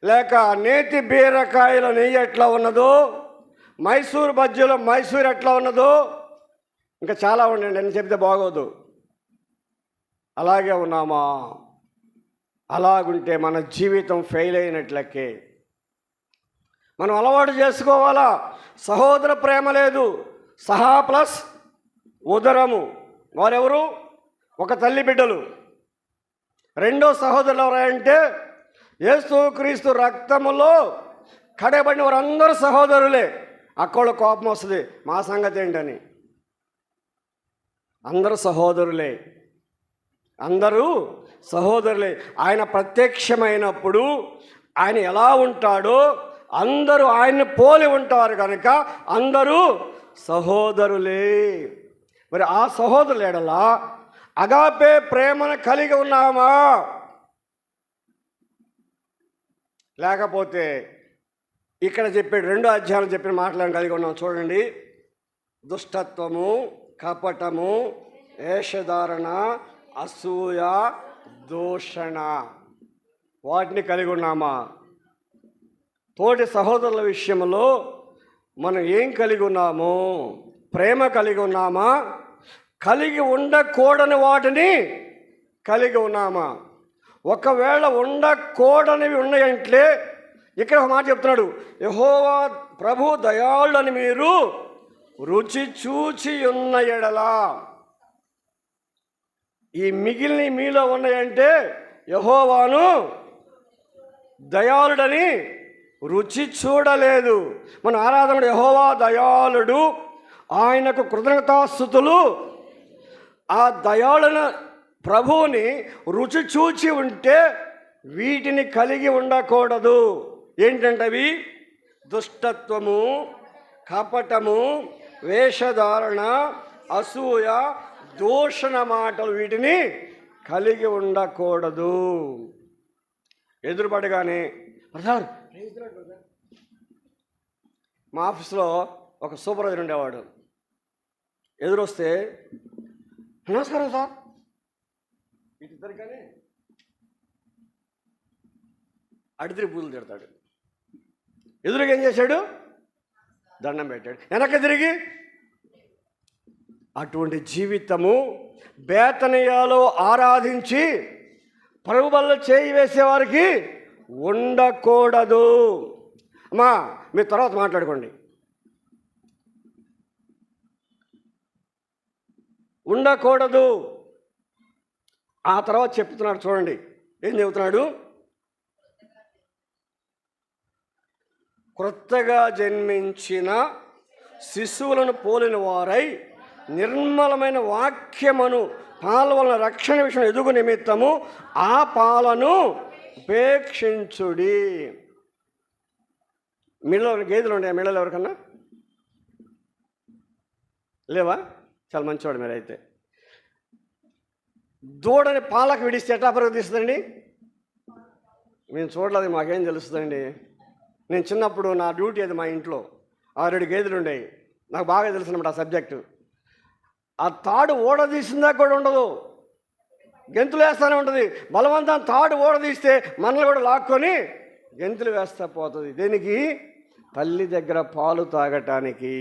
S2: లేక నేతి బీరకాయల నెయ్యి ఎట్లా ఉన్నదో, మైసూర్ బజ్జీలో మైసూర్ ఎట్లా ఉన్నదో, ఇంకా చాలా ఉండండి, నేను చెప్తే బాగోదు. అలాగే ఉన్నామా? అలాగుంటే మన జీవితం ఫెయిల్ అయినట్లకే. మనం అలవాటు చేసుకోవాలా. సహోదర ప్రేమ లేదు, సహా ప్లస్ ఉదరము. వారెవరు? ఒక తల్లి బిడ్డలు. రెండో సహోదరులు ఎవరంటే యేసుక్రీస్తు రక్తములో కడగబడిన వారందరూ సహోదరులే. అక్కడ కోపం వస్తుంది, మా సంగతి ఏంటని. అందరూ సహోదరులే, అందరూ సహోదరులే. ఆయన ప్రత్యక్షమైనప్పుడు ఆయన ఎలా ఉంటాడో అందరూ ఆయన్ని పోలి ఉంటారు కనుక అందరూ సహోదరులే. మరి ఆ సహోదరుల ఎడల అగాపే ప్రేమను కలిగి ఉన్నామా? లేకపోతే ఇక్కడ చెప్పాడు 2వ అధ్యాయంలో చెప్పిన మాటలను కలిగి ఉన్నాం. చూడండి, దుష్టత్వము, కపటము, వేషధారణ, అసూయ, దూషణ, వాటిని కలిగి ఉన్నామా? తోటి సహోదరుల విషయంలో మనం ఏం కలిగి ఉన్నాము? ప్రేమ కలిగి ఉన్నామా? కలిగి ఉండకూడని వాటిని కలిగి ఉన్నామా? ఒకవేళ ఉండకూడనివి ఉన్నాయంటే ఇక్కడ ఒక మాట చెప్తున్నాడు, యెహోవా ప్రభు దయాళుడని మీరు రుచి చూచి ఉన్న ఎడలా. ఈ మిగిలిన మీలో ఉన్నాయంటే యెహోవాను దయాళుడని రుచి చూడలేదు. మన ఆరాధన యెహోవా దయాళుడు, ఆయనకు కృతజ్ఞతాస్తుతులు. ఆ దయాళున ప్రభువుని రుచి చూచి ఉంటే వీటిని కలిగి ఉండకూడదు. ఏంటంటే అవి దుష్టత్వము, కపటము, వేషధారణ, అసూయ, దూషణ మాటలు, వీటిని కలిగి ఉండకూడదు. ఎదురుపడగానే బ్రదర్, మా ఆఫీస్లో ఒక సూపర్వైజర్ ఉండేవాడు. ఎదురొస్తే నమస్కారం సార్ ఇద్దరు, కానీ అడిదిరి పూజలు తిడతాడు. ఎదురుగా ఏం చేశాడు? దండం పెట్టాడు. వెనక్కి తిరిగి అటువంటి జీవితము బేతనియాలో ఆరాధించి ప్రభు వల్ల చేయి వేసేవారికి ఉండకూడదు. అమ్మా, మీరు తర్వాత మాట్లాడుకోండి. ఉండకూడదు. ఆ తర్వాత చెప్తున్నాడు, చూడండి ఏం చెబుతున్నాడు. క్రొత్తగా జన్మించిన శిశువులను పోలిన వారై నిర్మలమైన వాక్యమును పాల వలన రక్షణ విషయం ఎదుగు నిమిత్తము ఆ పాలను ఉపేక్షించుడి. మిళ్ళలో గేదెలు ఉండే మిళ్ళలు ఎవరికన్నా లేవా? చాలా మంచివాడు మీరైతే. దూడని పాలకు విడిస్తే ఎట్లా ప్రవర్తిస్తుందండి? మేము చూడలేదు, మాకేం తెలుస్తుందండి. నేను చిన్నప్పుడు నా డ్యూటీ అది, మా ఇంట్లో 6-7 గేదెలు ఉండేవి. నాకు బాగా తెలుసు అన్నమాట ఆ సబ్జెక్టు. ఆ తాడు ఓడదీసిందా కూడా ఉండదు, గెంతులు వేస్తూనే ఉంటుంది. బలవంతం తాడు ఓడదీస్తే మనల్ని కూడా లాక్కొని గెంతులు వేస్తా పోతుంది. దేనికి? తల్లి దగ్గర పాలు తాగటానికి.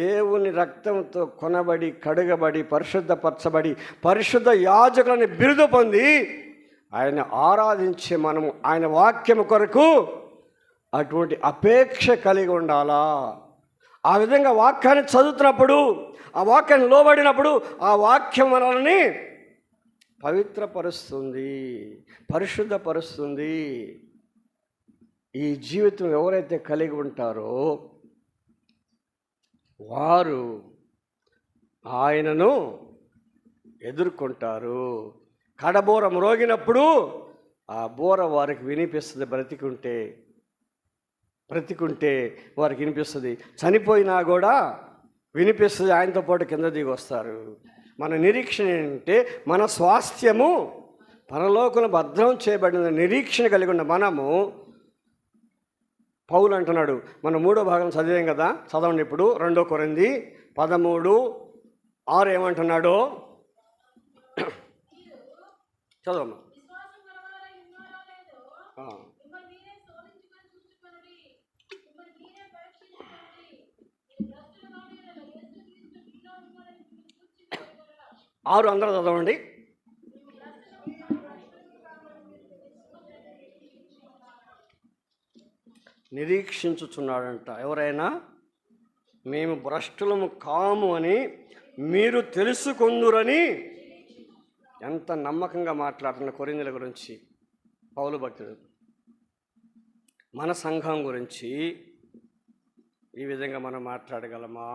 S2: దేవుని రక్తంతో కొనబడి, కడుగబడి, పరిశుద్ధపరచబడి, పరిశుద్ధ యాజకులని బిరుదు పొంది ఆయన ఆరాధించే మనము ఆయన వాక్యము కొరకు అటువంటి అపేక్ష కలిగి ఉండాలా. ఆ విధంగా వాక్యాన్ని చదువుతున్నప్పుడు, ఆ వాక్యాన్ని లోబడినప్పుడు ఆ వాక్యం మనల్ని పవిత్రపరుస్తుంది, పరిశుద్ధపరుస్తుంది. ఈ జీవితం ఎవరైతే కలిగి ఉంటారో వారు ఆయనను ఎదుర్కొంటారు. కడబోర మ్రోగినప్పుడు ఆ బోర వారికి వినిపిస్తుంది. బ్రతికుంటే వారికి వినిపిస్తుంది, చనిపోయినా కూడా వినిపిస్తుంది. ఆయనతో పాటు కింద దిగి వస్తారు. మన నిరీక్షణ ఏంటంటే మన స్వాస్థ్యము పరలోకం భద్రం చేయబడిన నిరీక్షణ కలిగి ఉన్న మనము, పౌలు అంటున్నాడు, మనం 3వ భాగం చదివాం కదా, చదవండి ఇప్పుడు 2 కొరింథీ 13:6 ఏమంటున్నాడో చదవమ్మా. ఆరు అందరూ చదవండి. నిరీక్షించుచున్నాడంట. ఎవరైనా మేము భ్రష్టులము కాము అని మీరు తెలుసుకొందురని. ఎంత నమ్మకంగా మాట్లాడుతున్న కొరింథీయుల గురించి పౌలు భక్తుడు. మన సంఘం గురించి ఈ విధంగా మనం మాట్లాడగలమా?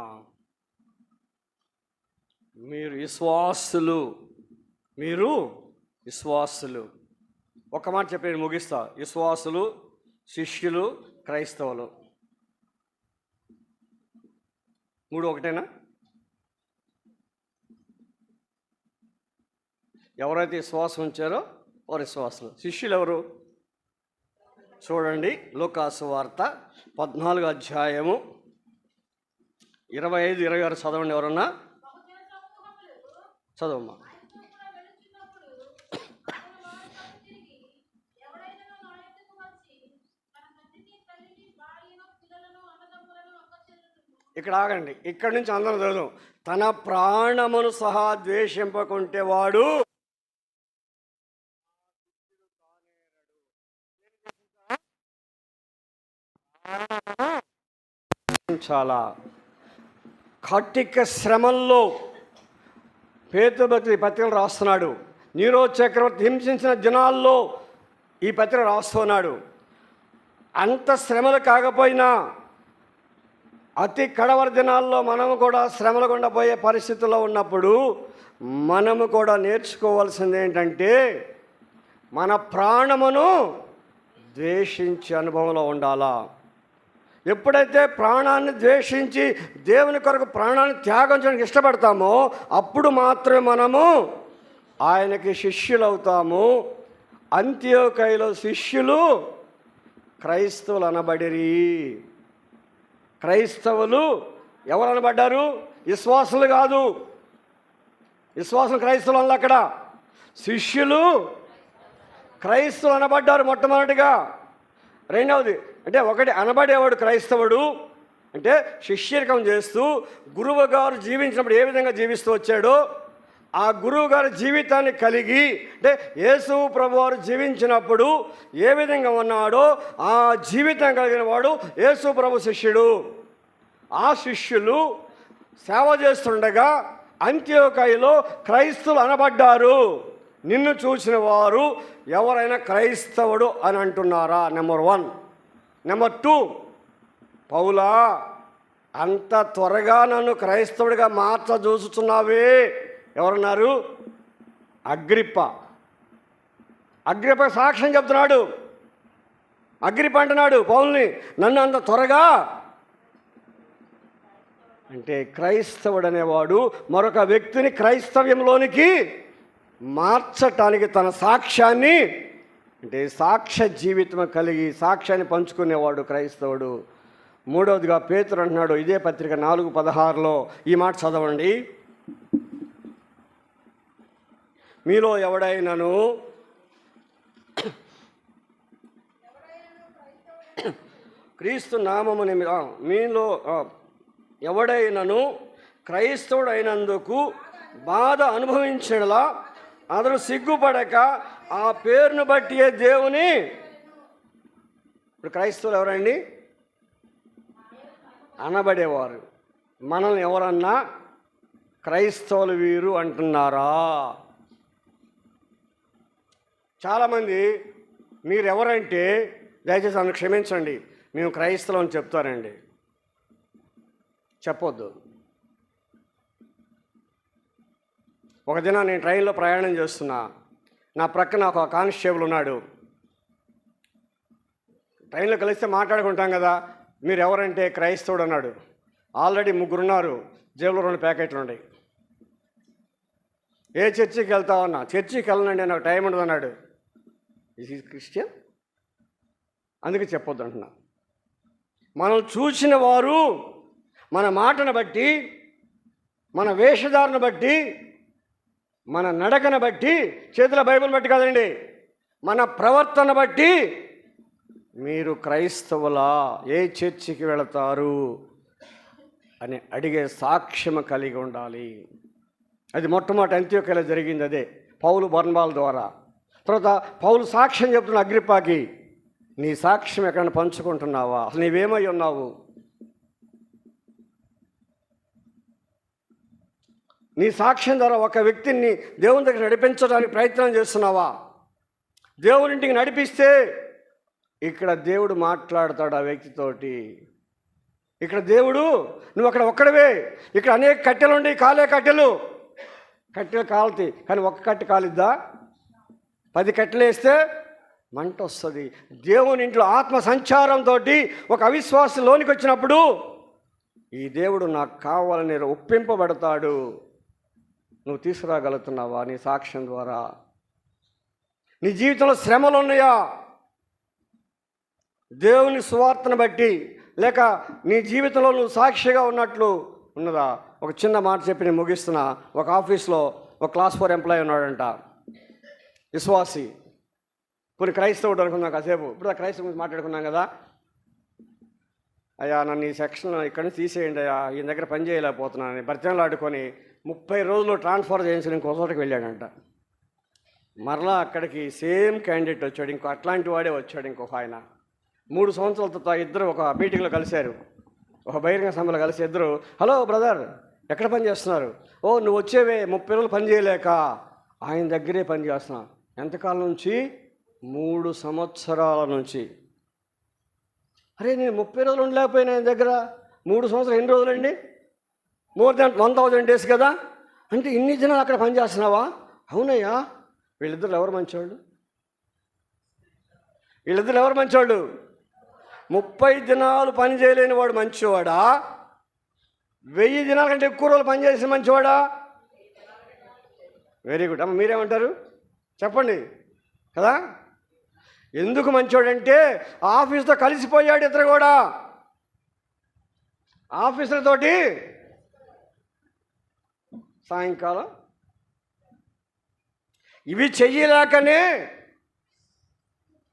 S2: మీరు విశ్వాసులు. ఒక మాట చెప్పి ముగిస్తా. విశ్వాసులు, శిష్యులు, క్రైస్తవులు, మూడు ఒకటేనా? ఎవరైతే విశ్వాసం ఉంచారో వారు విశ్వాసులు. శిష్యులు ఎవరు? చూడండి, లూకాసు వార్త 14 అధ్యాయము 25, 26 చదవండి. ఎవరన్నా చదవమ్మా. ఇక్కడ ఆగండి, ఇక్కడి నుంచి అందరం చదువు. తన ప్రాణమును సహా ద్వేషింపకుంటే వాడు చాలా కఠిక శ్రమల్లో పేతురు భక్తుడు ఈ పత్రికలు రాస్తున్నాడు. నీరో చక్రవర్తి హింసించిన దినాల్లో ఈ పత్రిక రాస్తున్నాడు. అంత శ్రమలు కాకపోయినా అతి కడవరి దినాల్లో మనము కూడా శ్రమలు గుండా పోయే పరిస్థితుల్లో ఉన్నప్పుడు మనము కూడా నేర్చుకోవాల్సింది ఏంటంటే మన ప్రాణమును ద్వేషించే అనుభవంలో ఉండాలా. ఎప్పుడైతే ప్రాణాన్ని ద్వేషించి దేవుని కొరకు ప్రాణాన్ని త్యాగం చేయడానికి ఇష్టపడతామో అప్పుడు మాత్రమే మనము ఆయనకి శిష్యులు అవుతాము. అంత్యోకయలో శిష్యులు క్రైస్తవులు అనబడిరి. క్రైస్తవులు ఎవరు అనబడ్డారు? విశ్వాసులు కాదు. విశ్వాసం క్రైస్తవులు అన్న అక్కడ. శిష్యులు క్రైస్తవులు అనబడ్డారు మొట్టమొదటిగా. రెండవది అంటే ఒకటి అనబడేవాడు క్రైస్తవుడు అంటే శిష్యరికం చేస్తూ గురువు గారు జీవించినప్పుడు ఏ విధంగా జీవిస్తూ వచ్చాడో ఆ గురువు గారి జీవితాన్ని కలిగి అంటే యేసు ప్రభు వారు జీవించినప్పుడు ఏ విధంగా ఉన్నాడో ఆ జీవితం కలిగిన వాడు యేసు ప్రభు శిష్యుడు. ఆ శిష్యులు సేవ చేస్తుండగా అంత్యోకయలో క్రైస్తవులు అనబడ్డారు. నిన్ను చూసిన వారు ఎవరైనా క్రైస్తవుడు అని అంటున్నారా? నెంబర్ 1. నెంబర్ 2, పౌలా అంత త్వరగా నన్ను క్రైస్తవుడిగా చూస్తున్నావే ఎవరన్నారు? అగ్రిప్ప సాక్ష్యం చెప్తున్నాడు. అగ్రిప్ప అంటున్నాడు పౌల్ని, నన్ను అంత త్వరగా అంటే క్రైస్తవుడు అనేవాడు మరొక వ్యక్తిని క్రైస్తవ్యంలోనికి మార్చటానికి తన సాక్ష్యాన్ని అంటే సాక్ష్య జీవితం కలిగి సాక్ష్యాన్ని పంచుకునేవాడు క్రైస్తవుడు. మూడవదిగా పేతురు అంటున్నాడు ఇదే పత్రిక 4:16లో ఈ మాట చదవండి. మీలో ఎవడైనాను క్రీస్తు నామము మీలో ఎవడైనాను క్రైస్తవుడు అయినందుకు బాధ అనుభవించడలా అతను సిగ్గుపడక ఆ పేరును బట్టి దేవుని. ఇప్పుడు క్రైస్తవులు ఎవరండి? అనబడేవారు. మనల్ని ఎవరన్నా క్రైస్తవులు వీరు అంటున్నారా? చాలామంది మీరెవరంటే దయచేసి నన్ను క్షమించండి మేము క్రైస్తవులు అని చెప్తారండి. చెప్పొద్దు. ఒక దిన నేను ట్రైన్లో ప్రయాణం చేస్తున్నా. నా ప్రక్కన ఒక కానిస్టేబుల్ ఉన్నాడు. ట్రైన్లో కలిస్తే మాట్లాడుకుంటాం కదా, మీరు ఎవరంటే క్రైస్తవుడు అన్నాడు. ఆల్రెడీ 3 ఉన్నారు, జేబులో 2 ప్యాకెట్లు ఉన్నాయి. ఏ చర్చికి వెళ్తావన్నా? చర్చికి వెళ్ళనండి, నాకు టైం ఉండదు అన్నాడు. Is is Christian? అందుకే చెప్పొద్దు అంటున్నా. మనం చూసిన వారు మన మాటను బట్టి, మన వేషధారణ బట్టి, మన నడకను బట్టి, చేతుల బైబిల్ బట్టి కాదండి, మన ప్రవర్తన బట్టి మీరు క్రైస్తవులా, ఏ చర్చికి వెళతారు అని అడిగే సాక్ష్యం కలిగి ఉండాలి. అది మొట్టమొదటి అంత్యోక్యలో జరిగింది. అదే పౌలు బర్నబాల ద్వారా. తర్వాత పౌలు సాక్ష్యం చెప్తున్న అగ్రిప్పాకి, నీ సాక్ష్యం ఎక్కడైనా పంచుకుంటున్నావా? అసలు నీవేమై ఉన్నావు? నీ సాక్ష్యం ద్వారా ఒక వ్యక్తిని దేవుని దగ్గర నడిపించడానికి ప్రయత్నం చేస్తున్నావా? దేవుని ఇంటికి నడిపిస్తే ఇక్కడ దేవుడు మాట్లాడతాడు ఆ వ్యక్తితోటి. ఇక్కడ దేవుడు, నువ్వు అక్కడ ఒక్కడవే, ఇక్కడ అనేక కట్టెలు ఉండి కాలే కట్టెలు కాలుతాయి, కానీ ఒక్క కట్టె కాలిద్దా? 10 కట్టెలు వేస్తే మంట వస్తుంది. దేవుని ఇంట్లో ఆత్మ సంచారంతో ఒక అవిశ్వాసం లోనికి వచ్చినప్పుడు ఈ దేవుడు నాకు కావాలని ఒప్పింపబడతాడు. నువ్వు తీసుకురాగలుగుతున్నావా నీ సాక్ష్యం ద్వారా? నీ జీవితంలో శ్రమలు ఉన్నాయా? దేవుని సువార్తను బట్టి, లేక నీ జీవితంలో నువ్వు సాక్షిగా ఉన్నట్లు ఉన్నదా? ఒక చిన్న మాట చెప్పి నేను ముగిస్తున్నా. ఒక ఆఫీస్లో ఒక క్లాస్ 4 ఎంప్లాయీ ఉన్నాడంట, విశ్వాసి. కొన్ని క్రైస్తవుడు అనుకున్నాం కాసేపు. ఇప్పుడు ఆ క్రైస్తవు గురించి మాట్లాడుకున్నాం కదా. అయ్యా నన్ను ఈ సెక్షన్లో ఇక్కడి నుంచి తీసేయండి అయ్యా, ఈ దగ్గర పని చేయలేకపోతున్నాను భర్తలు ఆడుకొని 30 రోజులు ట్రాన్స్ఫర్ చేయించి ఇంకో చోటకి వెళ్ళాడంట. మరలా అక్కడికి సేమ్ క్యాండిడేట్ వచ్చాడు, ఇంకో అట్లాంటి వాడే వచ్చాడు, ఇంకొక ఆయన. 3 సంవత్సరాల తర్వాత ఇద్దరు ఒక మీటింగ్లో కలిశారు, ఒక బహిరంగ సభలో కలిసి ఇద్దరు, హలో బ్రదర్ ఎక్కడ పని చేస్తున్నారు? ఓ నువ్వు వచ్చేవే 30 రోజులు పని చేయలేక ఆయన దగ్గరే పని చేస్తున్నా. ఎంతకాలం నుంచి? 3 సంవత్సరాల నుంచి. అరే నేను 30 రోజులు ఉండలేకపోయినా ఆయన దగ్గర. 3 సంవత్సరాలు ఎన్ని రోజులండి? మోర్ దాన్ 1000 days కదా. అంటే ఇన్ని దినాలు అక్కడ పని చేస్తున్నావా? అవునయ్యా. వీళ్ళిద్దరు ఎవరు మంచోళ్ళు? వీళ్ళిద్దరు ఎవరు మంచోళ్ళు? 30 దినాలు పని చేయలేని వాడు మంచివాడా? 1000 దినాల కంటే ఎక్కువ రోజులు పని చేసిన మంచివాడా? Very good. అమ్మ మీరేమంటారు చెప్పండి కదా. ఎందుకు మంచివాడంటే ఆఫీస్తో కలిసిపోయాడు. ఇద్దరు కూడా ఆఫీసులతోటి సాయంకాలం ఇవి చెయ్యలేకనే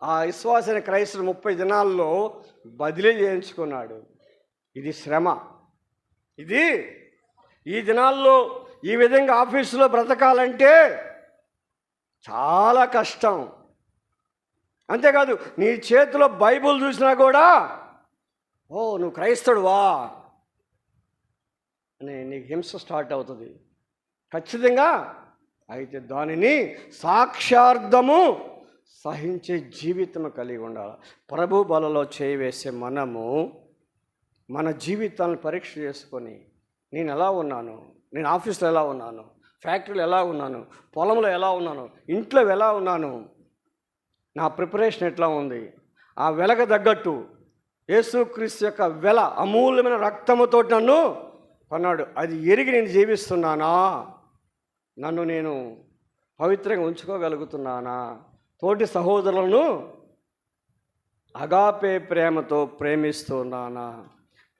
S2: ఆ విశ్వాసైన క్రైస్తవుడు 30 దినాల్లో బదిలీ చేయించుకున్నాడు. ఇది శ్రమ. ఇది ఈ దినాల్లో ఈ విధంగా ఆఫీసులో బ్రతకాలంటే చాలా కష్టం. అంతేకాదు నీ చేతిలో బైబుల్ చూసినా కూడా ఓ నువ్వు క్రైస్తవుడువా అని నీకు హింస స్టార్ట్ అవుతుంది ఖచ్చితంగా. అయితే దానిని సాక్ష్యార్థము సహించే జీవితం కలిగి ఉండాలి. ప్రభు బలలో చేయివేసే మనము మన జీవితాలను పరీక్ష చేసుకొని, నేను ఎలా ఉన్నాను, నేను ఆఫీస్లో ఎలా ఉన్నాను, ఫ్యాక్టరీలో ఎలా ఉన్నాను, పొలంలో ఎలా ఉన్నాను, ఇంట్లో ఎలా ఉన్నాను, నా ప్రిపరేషన్ ఎట్లా ఉంది, ఆ వెలకు తగ్గట్టు యేసుక్రీస్తు యొక్క వెల అమూల్యమైన రక్తముతో నన్ను కొన్నాడు, అది ఎరిగి నేను జీవిస్తున్నానా, నన్ను నేను పవిత్రంగా ఉంచుకోగలుగుతున్నానా, తోటి సహోదరులను అగాపే ప్రేమతో ప్రేమిస్తున్నానా.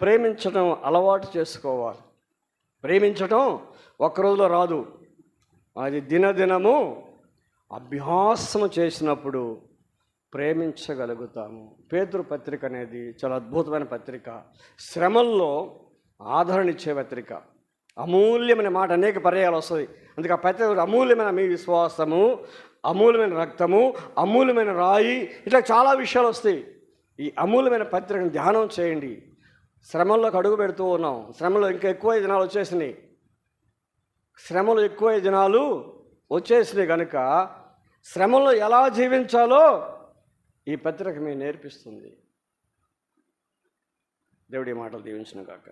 S2: ప్రేమించడం అలవాటు చేసుకోవాలి. ప్రేమించడం ఒక్క రోజులో రాదు, అది దినదినము అభ్యాసము చేసినప్పుడు ప్రేమించగలుగుతాము. పేతురు పత్రిక అనేది చాలా అద్భుతమైన పత్రిక. శ్రమల్లో ఆదరణ ఇచ్చే పత్రిక. అమూల్యమైన మాట అనేక పర్యాయాలు వస్తుంది. అందుకే ఆ పత్రిక అమూల్యమైన మీ విశ్వాసము, అమూల్యమైన రక్తము, అమూల్యమైన రాయి, ఇట్లా చాలా విషయాలు వస్తాయి. ఈ అమూల్యమైన పత్రికను ధ్యానం చేయండి. శ్రమల్లోకి అడుగు పెడుతూ ఉన్నాం. శ్రమలో ఇంకా ఎక్కువ దినాలు వచ్చేసినాయి. శ్రమలు ఎక్కువ దినాలు వచ్చేసినాయి కనుక శ్రమలో ఎలా జీవించాలో ఈ పత్రిక మీకు నేర్పిస్తుంది. దేవుడి మాటలు దీవించును గాక.